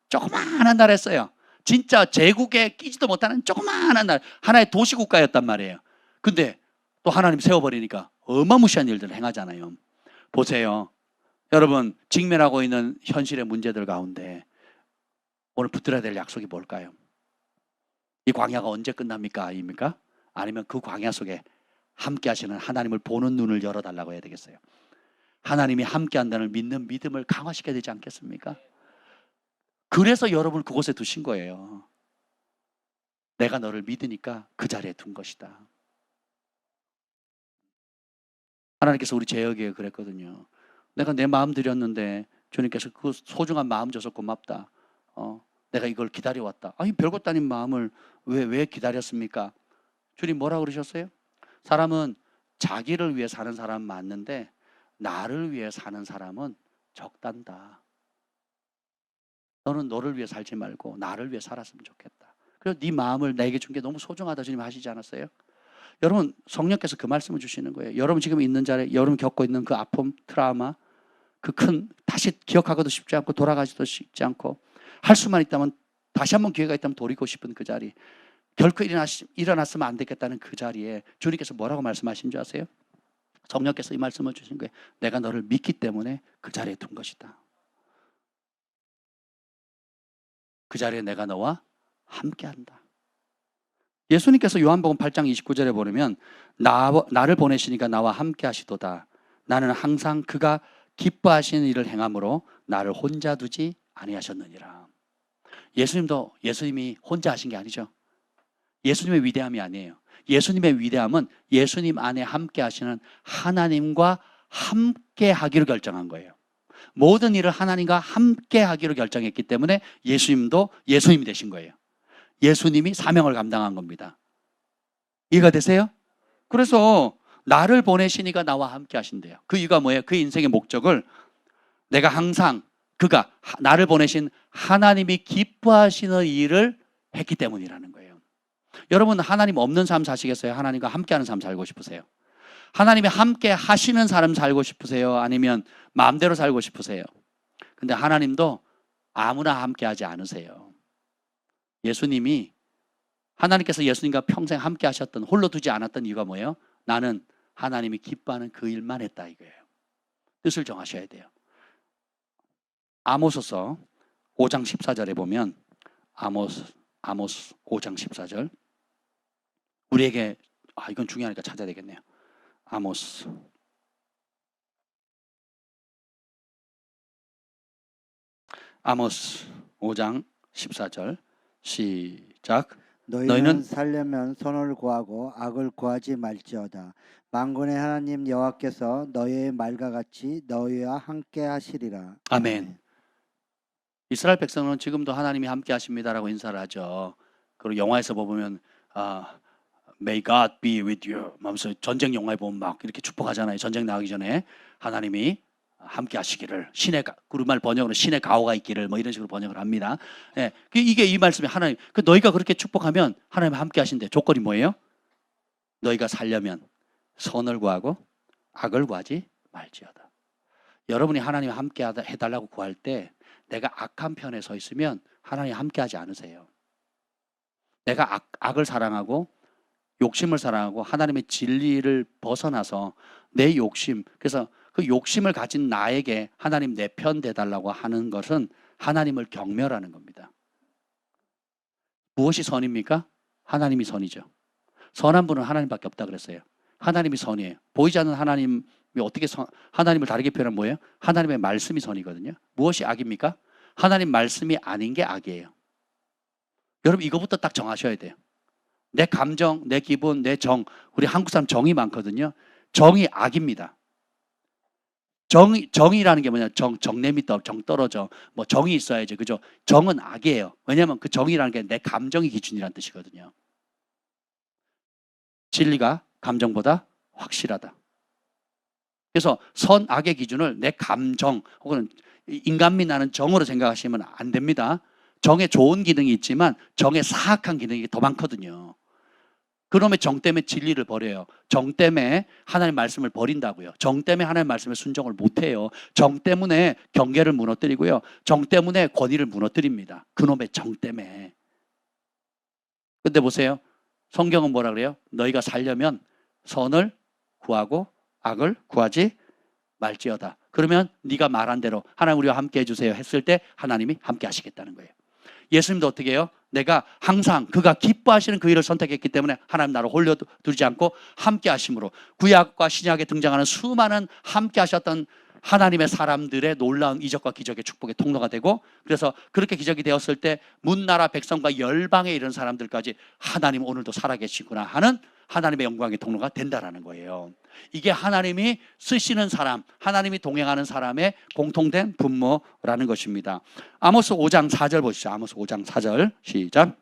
조그마한 나라였어요. 진짜 제국에 끼지도 못하는 조그마한 나라, 하나의 도시국가였단 말이에요. 근데 또 하나님 세워버리니까 어마무시한 일들을 행하잖아요. 보세요. 여러분, 직면하고 있는 현실의 문제들 가운데 오늘 붙들어야 될 약속이 뭘까요? 이 광야가 언제 끝납니까? 아닙니까? 아니면 그 광야 속에 함께 하시는 하나님을 보는 눈을 열어달라고 해야 되겠어요. 하나님이 함께 한다는 믿는 믿음을 강화시켜야 되지 않겠습니까? 그래서 여러분을 그곳에 두신 거예요. 내가 너를 믿으니까 그 자리에 둔 것이다. 하나님께서 우리 재혁이에 그랬거든요. 내가 내 마음 드렸는데 주님께서 그 소중한 마음 줘서 고맙다. 내가 이걸 기다려왔다. 아니 별것도 아닌 마음을 왜 기다렸습니까? 주님 뭐라고 그러셨어요? 사람은 자기를 위해 사는 사람 맞는데 나를 위해 사는 사람은 적단다. 너는 너를 위해 살지 말고 나를 위해 살았으면 좋겠다. 그래서 네 마음을 내게 준 게 너무 소중하다 주님 하시지 않았어요? 여러분 성령께서 그 말씀을 주시는 거예요. 여러분 지금 있는 자리에 여러분 겪고 있는 그 아픔, 트라우마, 그 큰 다시 기억하기도 쉽지 않고 돌아가기도 쉽지 않고 할 수만 있다면 다시 한번 기회가 있다면 돌이고 싶은 그 자리, 결코 일어났으면 안 되겠다는 그 자리에 주님께서 뭐라고 말씀하신 줄 아세요? 성령께서 이 말씀을 주신 거예요. 내가 너를 믿기 때문에 그 자리에 둔 것이다. 그 자리에 내가 너와 함께한다. 예수님께서 요한복음 8장 29절에 보면 나를 보내시니까 나와 함께 하시도다. 나는 항상 그가 기뻐하시는 일을 행함으로 나를 혼자 두지 아니하셨느니라. 예수님이 혼자 하신 게 아니죠. 예수님의 위대함이 아니에요. 예수님의 위대함은 예수님 안에 함께 하시는 하나님과 함께 하기로 결정한 거예요. 모든 일을 하나님과 함께 하기로 결정했기 때문에 예수님도 예수님이 되신 거예요. 예수님이 사명을 감당한 겁니다. 이해가 되세요? 그래서 나를 보내시니까 나와 함께 하신대요. 그 이유가 뭐예요? 그 인생의 목적을 내가 항상 그가 나를 보내신 하나님이 기뻐하시는 일을 했기 때문이라는 거예요. 여러분 하나님 없는 삶 사시겠어요? 하나님과 함께하는 삶 살고 싶으세요? 하나님이 함께 하시는 삶 살고 싶으세요? 아니면 마음대로 살고 싶으세요? 근데 하나님도 아무나 함께 하지 않으세요. 하나님께서 예수님과 평생 함께 하셨던, 홀로 두지 않았던 이유가 뭐예요? 나는 하나님이 기뻐하는 그 일만 했다 이거예요. 뜻을 정하셔야 돼요. 아모스서 5장 14절에 보면 아모스 5장 14절 우리에게 이건 중요하니까 찾아야 되겠네요. 아모스 5장 14절 시작. 너희는 살려면 선을 구하고 악을 구하지 말지어다. 만군의 하나님 여호와께서 너희의 말과 같이 너희와 함께 하시리라. 아멘. 이스라엘 백성은 지금도 하나님이 함께 하십니다라고 인사를 하죠. 그리고 영화에서 보면 May God be with you 하면서 전쟁 영화에 보면 막 이렇게 축복하잖아요. 전쟁 나가기 전에 하나님이 함께 하시기를, 우리말 번역으로 신의 가호가 있기를 뭐 이런 식으로 번역을 합니다. 예, 이게 이 말씀이 하나님, 너희가 그렇게 축복하면 하나님 함께 하신대. 조건이 뭐예요? 너희가 살려면 선을 구하고 악을 구하지 말지어다. 여러분이 하나님 함께 해달라고 구할 때 내가 악한 편에 서 있으면 하나님 함께 하지 않으세요. 내가 악을 사랑하고 욕심을 사랑하고 하나님의 진리를 벗어나서 내 욕심, 그래서 그 욕심을 가진 나에게 하나님 내 편 돼달라고 하는 것은 하나님을 경멸하는 겁니다. 무엇이 선입니까? 하나님이 선이죠. 선한 분은 하나님밖에 없다 그랬어요. 하나님이 선이에요. 보이지 않는 하나님이 어떻게 하나님을 다르게 표현하면 뭐예요? 하나님의 말씀이 선이거든요. 무엇이 악입니까? 하나님 말씀이 아닌 게 악이에요. 여러분 이거부터 딱 정하셔야 돼요. 내 감정, 내 기분, 내 정, 우리 한국 사람 정이 많거든요. 정이 악입니다. 정이라는 게 뭐냐? 정냄이 정 떨어져. 뭐 정이 있어야지, 그죠? 정은 악이에요. 왜냐하면 그 정이라는 게 내 감정이 기준이라는 뜻이거든요. 진리가 감정보다 확실하다. 그래서 선악의 기준을 내 감정 혹은 인간미 나는 정으로 생각하시면 안 됩니다. 정에 좋은 기능이 있지만 정에 사악한 기능이 더 많거든요. 그놈의 정 때문에 진리를 버려요. 정 때문에 하나님의 말씀을 버린다고요. 정 때문에 하나님의 말씀에 순종을 못해요. 정 때문에 경계를 무너뜨리고요. 정 때문에 권위를 무너뜨립니다. 그놈의 정 때문에. 근데 보세요. 성경은 뭐라 그래요? 너희가 살려면 선을 구하고 악을 구하지 말지어다. 그러면 네가 말한 대로 하나님 우리와 함께 해주세요 했을 때 하나님이 함께 하시겠다는 거예요. 예수님도 어떻게 해요? 내가 항상 그가 기뻐하시는 그 일을 선택했기 때문에 하나님 나를 홀려두지 않고 함께 하심으로 구약과 신약에 등장하는 수많은 함께 하셨던 하나님의 사람들의 놀라운 이적과 기적의 축복의 통로가 되고, 그래서 그렇게 기적이 되었을 때 문나라 백성과 열방에 이른 사람들까지 하나님 오늘도 살아계시구나 하는 하나님의 영광의 통로가 된다라는 거예요. 이게 하나님이 쓰시는 사람, 하나님이 동행하는 사람의 공통된 분모라는 것입니다. 아모스 5장 4절 보시죠. 아모스 5장 4절 시작.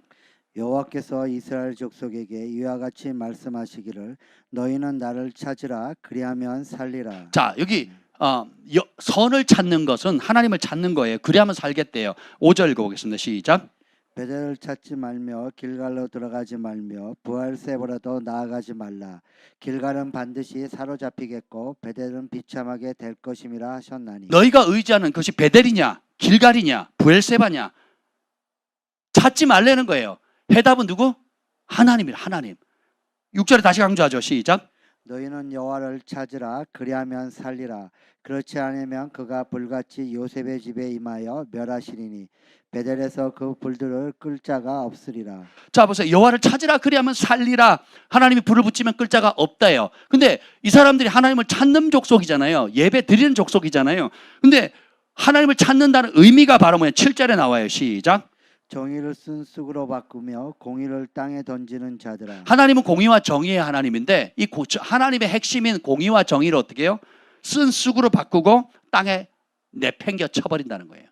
여호와께서 이스라엘 족속에게 이와 같이 말씀하시기를 너희는 나를 찾으라 그리하면 살리라. 자, 여기 선을 찾는 것은 하나님을 찾는 거예요. 그리하면 살겠대요. 5절 읽어보겠습니다. 시작. 베델을 찾지 말며 길갈로 들어가지 말며 부엘세바로 나아가지 말라. 길갈은 반드시 사로잡히겠고 베델은 비참하게 될 것임이라 하셨나니. 너희가 의지하는 것이 베델이냐 길갈이냐 부엘세바냐 찾지 말라는 거예요. 해답은 누구? 하나님이라. 하나님. 6절에 다시 강조하죠. 시작. 너희는 여호와를 찾으라 그리하면 살리라. 그렇지 않으면 그가 불같이 요셉의 집에 임하여 멸하시리니 베델에서 그 불들을 끌 자가 없으리라. 자 보세요. 여호와를 찾으라 그리하면 살리라. 하나님이 불을 붙이면 끌 자가 없다예요. 근데 이 사람들이 하나님을 찾는 족속이잖아요. 예배 드리는 족속이잖아요. 근데 하나님을 찾는다는 의미가 바로 뭐냐? 7절에 나와요. 시작. 정의를 쓴 쑥으로 바꾸며 공의를 땅에 던지는 자들아. 하나님은 공의와 정의의 하나님인데 이 하나님의 핵심인 공의와 정의를 어떻게 해요? 쓴 쑥으로 바꾸고 땅에 내팽겨 쳐버린다는 거예요.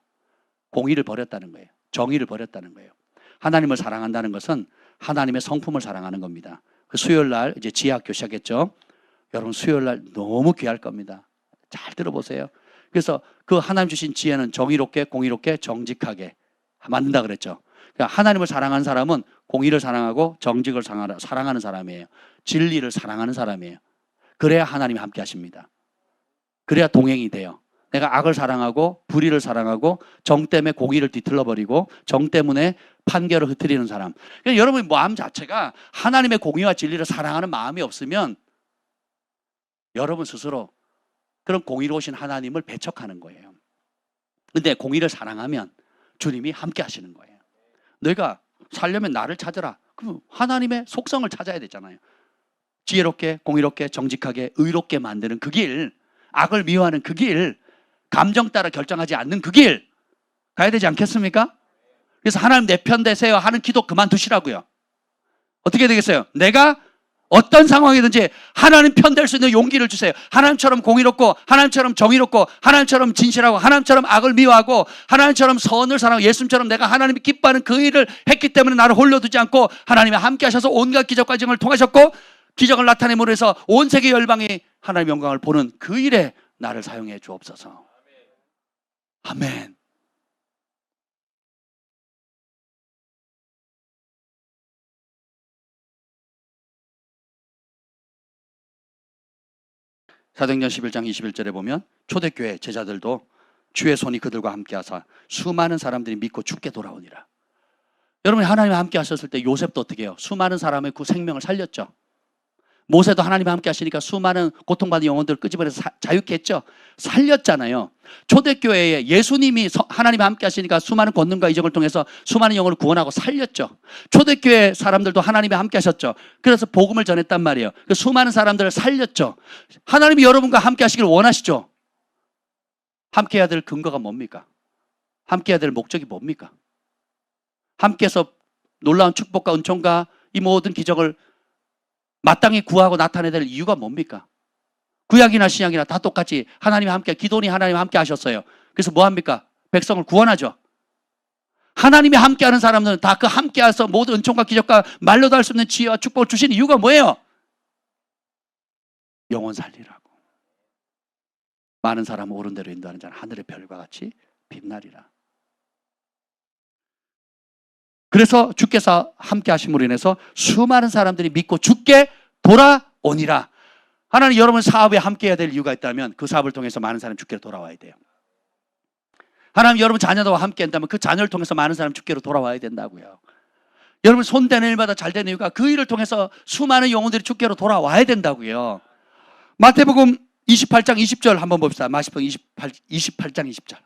공의를 버렸다는 거예요. 정의를 버렸다는 거예요. 하나님을 사랑한다는 것은 하나님의 성품을 사랑하는 겁니다. 그 수요일 날 이제 지하학교 시작했죠. 여러분 수요일 날 너무 귀할 겁니다. 잘 들어보세요. 그래서 그 하나님 주신 지혜는 정의롭게 공의롭게 정직하게 만든다 그랬죠. 그러니까 하나님을 사랑하는 사람은 공의를 사랑하고 정직을 사랑하는 사람이에요. 진리를 사랑하는 사람이에요. 그래야 하나님이 함께 하십니다. 그래야 동행이 돼요. 내가 악을 사랑하고 불의를 사랑하고 정 때문에 공의를 뒤틀어버리고 정 때문에 판결을 흐트리는 사람. 그러니까 여러분의 마음 자체가 하나님의 공의와 진리를 사랑하는 마음이 없으면 여러분 스스로 그런 공의로우신 하나님을 배척하는 거예요. 근데 공의를 사랑하면 주님이 함께 하시는 거예요. 너희가 살려면 나를 찾으라. 그럼 하나님의 속성을 찾아야 되잖아요. 지혜롭게 공의롭게 정직하게 의롭게 만드는 그 길, 악을 미워하는 그 길, 감정 따라 결정하지 않는 그 길 가야 되지 않겠습니까? 그래서 하나님 내 편 되세요 하는 기도 그만두시라고요. 어떻게 되겠어요? 내가 어떤 상황이든지 하나님 편 될 수 있는 용기를 주세요. 하나님처럼 공의롭고 하나님처럼 정의롭고 하나님처럼 진실하고 하나님처럼 악을 미워하고 하나님처럼 선을 사랑하고 예수님처럼 내가 하나님이 기뻐하는 그 일을 했기 때문에 나를 홀려두지 않고 하나님이 함께 하셔서 온갖 기적과 증을 통하셨고 기적을 나타내므로 해서 온 세계 열방이 하나님의 영광을 보는 그 일에 나를 사용해 주옵소서. 아멘. 사도행전 11장 21절에 보면 초대교회 제자들도 주의 손이 그들과 함께 하사 수많은 사람들이 믿고 죽게 돌아오니라. 여러분이 하나님이 함께 하셨을 때 요셉도 어떻게 해요? 수많은 사람의 그 생명을 살렸죠. 모세도 하나님이 함께 하시니까 수많은 고통받는 영혼들을 끄집어내서 자유케 했죠. 살렸잖아요. 초대교회에 예수님이 하나님이 함께 하시니까 수많은 권능과 이적을 통해서 수많은 영혼을 구원하고 살렸죠. 초대교회 사람들도 하나님이 함께 하셨죠. 그래서 복음을 전했단 말이에요. 그 수많은 사람들을 살렸죠. 하나님이 여러분과 함께 하시길 원하시죠. 함께 해야 될 근거가 뭡니까? 함께 해야 될 목적이 뭡니까? 함께해서 놀라운 축복과 은총과 이 모든 기적을 마땅히 구하고 나타내야 될 이유가 뭡니까? 구약이나 신약이나 다 똑같이 하나님이 함께, 기도니 하나님이 함께 하셨어요. 그래서 뭐 합니까? 백성을 구원하죠. 하나님이 함께하는 사람들은 다 그 함께해서 모든 은총과 기적과 말로도 할 수 없는 지혜와 축복을 주신 이유가 뭐예요? 영혼 살리라고. 많은 사람을 옳은 대로 인도하는 자는 하늘의 별과 같이 빛나리라. 그래서 주께서 함께 하심으로 인해서 수많은 사람들이 믿고 주께 돌아오니라. 하나님 여러분 사업에 함께 해야 될 이유가 있다면 그 사업을 통해서 많은 사람이 주께로 돌아와야 돼요. 하나님 여러분 자녀와 함께 한다면 그 자녀를 통해서 많은 사람이 주께로 돌아와야 된다고요. 여러분 손대는 일마다 잘 되는 이유가 그 일을 통해서 수많은 영혼들이 주께로 돌아와야 된다고요. 마태복음 28장 20절 한번 봅시다. 마태복음 28장 20절.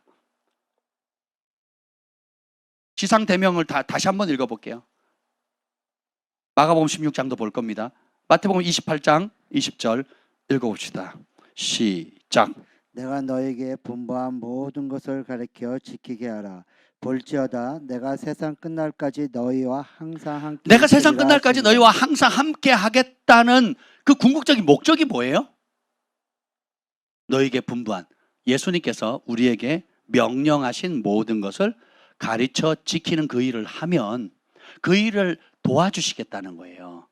지상 대명을 다시 한번 읽어볼게요. 마가복음 16장도 볼 겁니다. 마태복음 28장 20절 읽어봅시다. 시작. 내가 너에게 분부한 모든 것을 가르쳐 지키게 하라. 볼지어다 내가 세상 끝날까지 너희와 항상 함께 내가 세상 있으리라 끝날까지 하시니라. 너희와 항상 함께 하겠다는 그 궁극적인 목적이 뭐예요? 너에게 분부한, 예수님께서 우리에게 명령하신 모든 것을 가르쳐 지키는 그 일을 하면 그 일을 도와주시겠다는 거예요.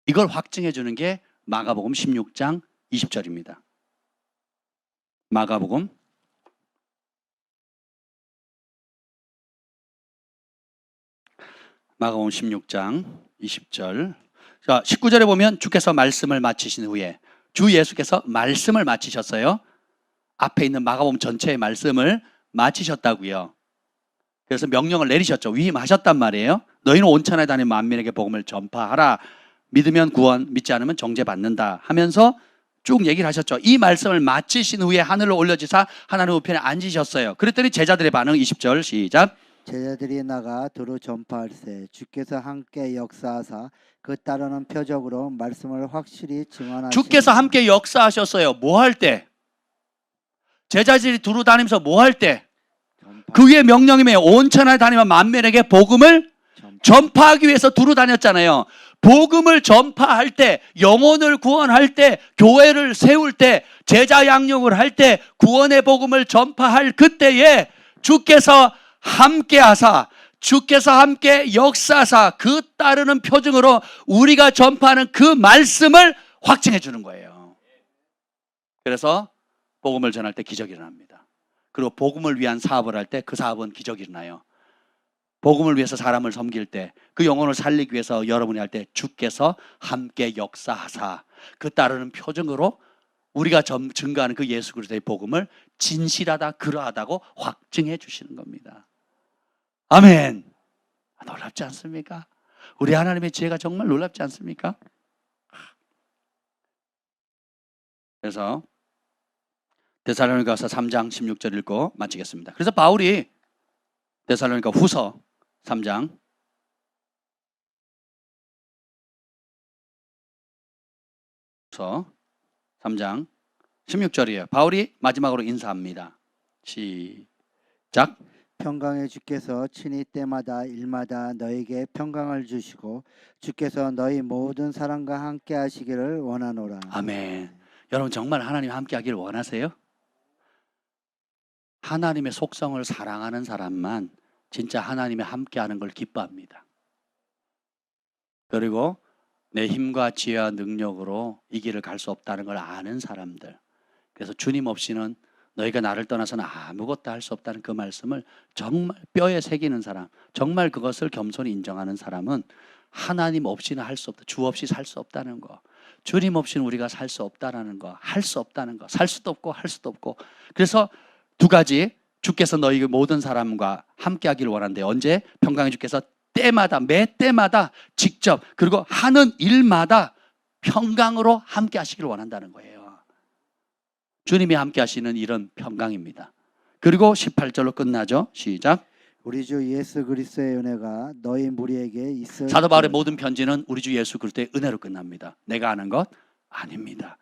이걸 확증해 주는 게 마가복음 16장 20절입니다. 마가복음 16장 20절. 자, 19절에 보면 주께서 말씀을 마치신 후에 주 예수께서 말씀을 마치셨어요. 앞에 있는 마가복음 전체의 말씀을 마치셨다고요. 그래서 명령을 내리셨죠. 위임하셨단 말이에요. 너희는 온 천하에 다니는 만민에게 복음을 전파하라. 믿으면 구원, 믿지 않으면 정죄받는다 하면서 쭉 얘기를 하셨죠. 이 말씀을 마치신 후에 하늘로 올려지사 하나님 우편에 앉으셨어요. 그랬더니 제자들의 반응 20절 시작. 제자들이 나가 두루 전파할세 주께서 함께 역사하사 그 따르는 표적으로 말씀을 확실히 증언하시니. 주께서 함께 역사하셨어요. 뭐 할 때? 제자들이 두루 다니면서 뭐 할 때? 그 위에 명령이며 온 천하에 다니면 만민에게 복음을 전파하기 위해서 두루 다녔잖아요. 복음을 전파할 때, 영혼을 구원할 때, 교회를 세울 때, 제자 양육을 할 때, 구원의 복음을 전파할 그때에 주께서 함께 하사, 주께서 함께 역사하사 그 따르는 표징으로 우리가 전파하는 그 말씀을 확증해 주는 거예요. 그래서 복음을 전할 때 기적이 일어납니다. 그리고 복음을 위한 사업을 할 때 그 사업은 기적이 일어나요. 복음을 위해서 사람을 섬길 때, 그 영혼을 살리기 위해서 여러분이 할 때 주께서 함께 역사하사 그 따르는 표징으로 우리가 증거하는 그 예수 그리스도의 복음을 진실하다, 그러하다고 확증해 주시는 겁니다. 아멘. 놀랍지 않습니까? 우리 하나님의 지혜가 정말 놀랍지 않습니까? 그래서 데살로니가서 3장 16절 읽고 마치겠습니다. 그래서 바울이 데살로니가 후서 3장 16절이에요. 바울이 마지막으로 인사합니다. 시작. 평강의 주께서 친히 때마다 일마다 너에게 평강을 주시고 주께서 너희 모든 사람과 함께 하시기를 원하노라. 아멘. 여러분 정말 하나님 함께 하기를 원하세요? 하나님의 속성을 사랑하는 사람만 진짜 하나님의 함께하는 걸 기뻐합니다. 그리고 내 힘과 지혜와 능력으로 이 길을 갈 수 없다는 걸 아는 사람들, 그래서 주님 없이는 너희가 나를 떠나서는 아무것도 할 수 없다는 그 말씀을 정말 뼈에 새기는 사람, 정말 그것을 겸손히 인정하는 사람은 하나님 없이는 할 수 없다, 주 없이 살 수 없다는 거, 주님 없이는 우리가 살 수 없다는 거, 할 수 없다는 거, 살 수도 없고 할 수도 없고. 그래서 두 가지, 주께서 너희 모든 사람과 함께 하기를 원한대. 언제? 평강의 주께서 때마다, 매 때마다 직접, 그리고 하는 일마다 평강으로 함께 하시기를 원한다는 거예요. 주님이 함께 하시는 이런 평강입니다. 그리고 18절로 끝나죠. 시작. 우리 주 예수 그리스도의 은혜가 너희 무리에게 있을. 사도 바울의 모든 편지는 우리 주 예수 그리스도의 은혜로 끝납니다. 내가 아는 것 아닙니다.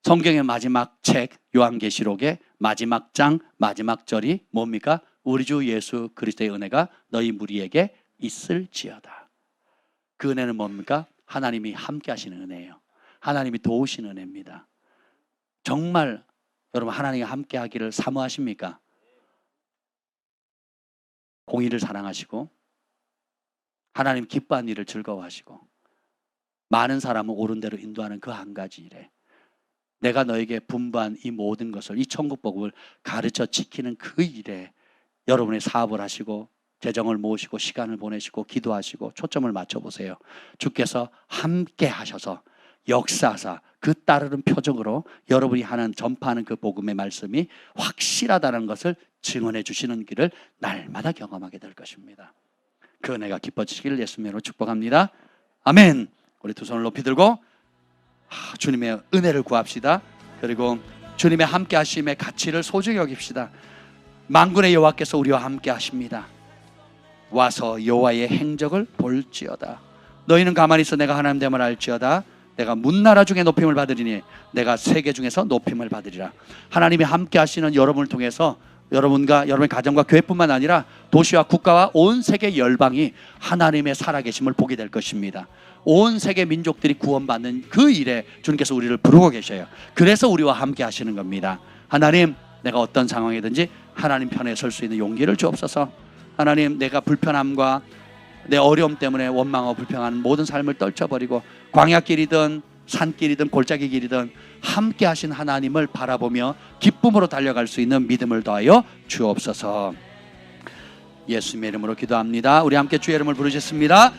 성경의 마지막 책 요한계시록의 마지막 장 마지막 절이 뭡니까? 우리 주 예수 그리스도의 은혜가 너희 무리에게 있을지어다. 그 은혜는 뭡니까? 하나님이 함께 하시는 은혜예요. 하나님이 도우시는 은혜입니다. 정말 여러분 하나님과 함께 하기를 사모하십니까? 공의를 사랑하시고 하나님 기뻐하는 일을 즐거워하시고 많은 사람을 옳은 대로 인도하는 그 한 가지 일에 내가 너에게 분부한 이 모든 것을, 이 천국 복음을 가르쳐 지키는 그 일에 여러분의 사업을 하시고 재정을 모으시고 시간을 보내시고 기도하시고 초점을 맞춰보세요. 주께서 함께 하셔서 역사하사 그 따르는 표적으로 여러분이 하는 전파하는 그 복음의 말씀이 확실하다는 것을 증언해 주시는 길을 날마다 경험하게 될 것입니다. 그 은혜가 기뻐지시기를 예수님으로 축복합니다. 아멘. 우리 두 손을 높이 들고 주님의 은혜를 구합시다. 그리고 주님의 함께 하심의 가치를 소중히 여깁시다. 만군의 여호와께서 우리와 함께 하십니다. 와서 여호와의 행적을 볼지어다. 너희는 가만히 있어 내가 하나님 됨을 알지어다. 내가 문나라 중에 높임을 받으리니 내가 세계 중에서 높임을 받으리라. 하나님이 함께 하시는 여러분을 통해서 여러분과 여러분의 가정과 교회뿐만 아니라 도시와 국가와 온 세계 열방이 하나님의 살아계심을 보게 될 것입니다. 온 세계 민족들이 구원받는 그 일에 주님께서 우리를 부르고 계셔요. 그래서 우리와 함께 하시는 겁니다. 하나님, 내가 어떤 상황이든지 하나님 편에 설 수 있는 용기를 주옵소서. 하나님, 내가 불편함과 내 어려움 때문에 원망하고 불평하는 모든 삶을 떨쳐버리고 광야길이든 산길이든 골짜기 길이든 함께 하신 하나님을 바라보며 기쁨으로 달려갈 수 있는 믿음을 더하여 주옵소서. 예수님의 이름으로 기도합니다. 우리 함께 주의 이름을 부르셨습니다.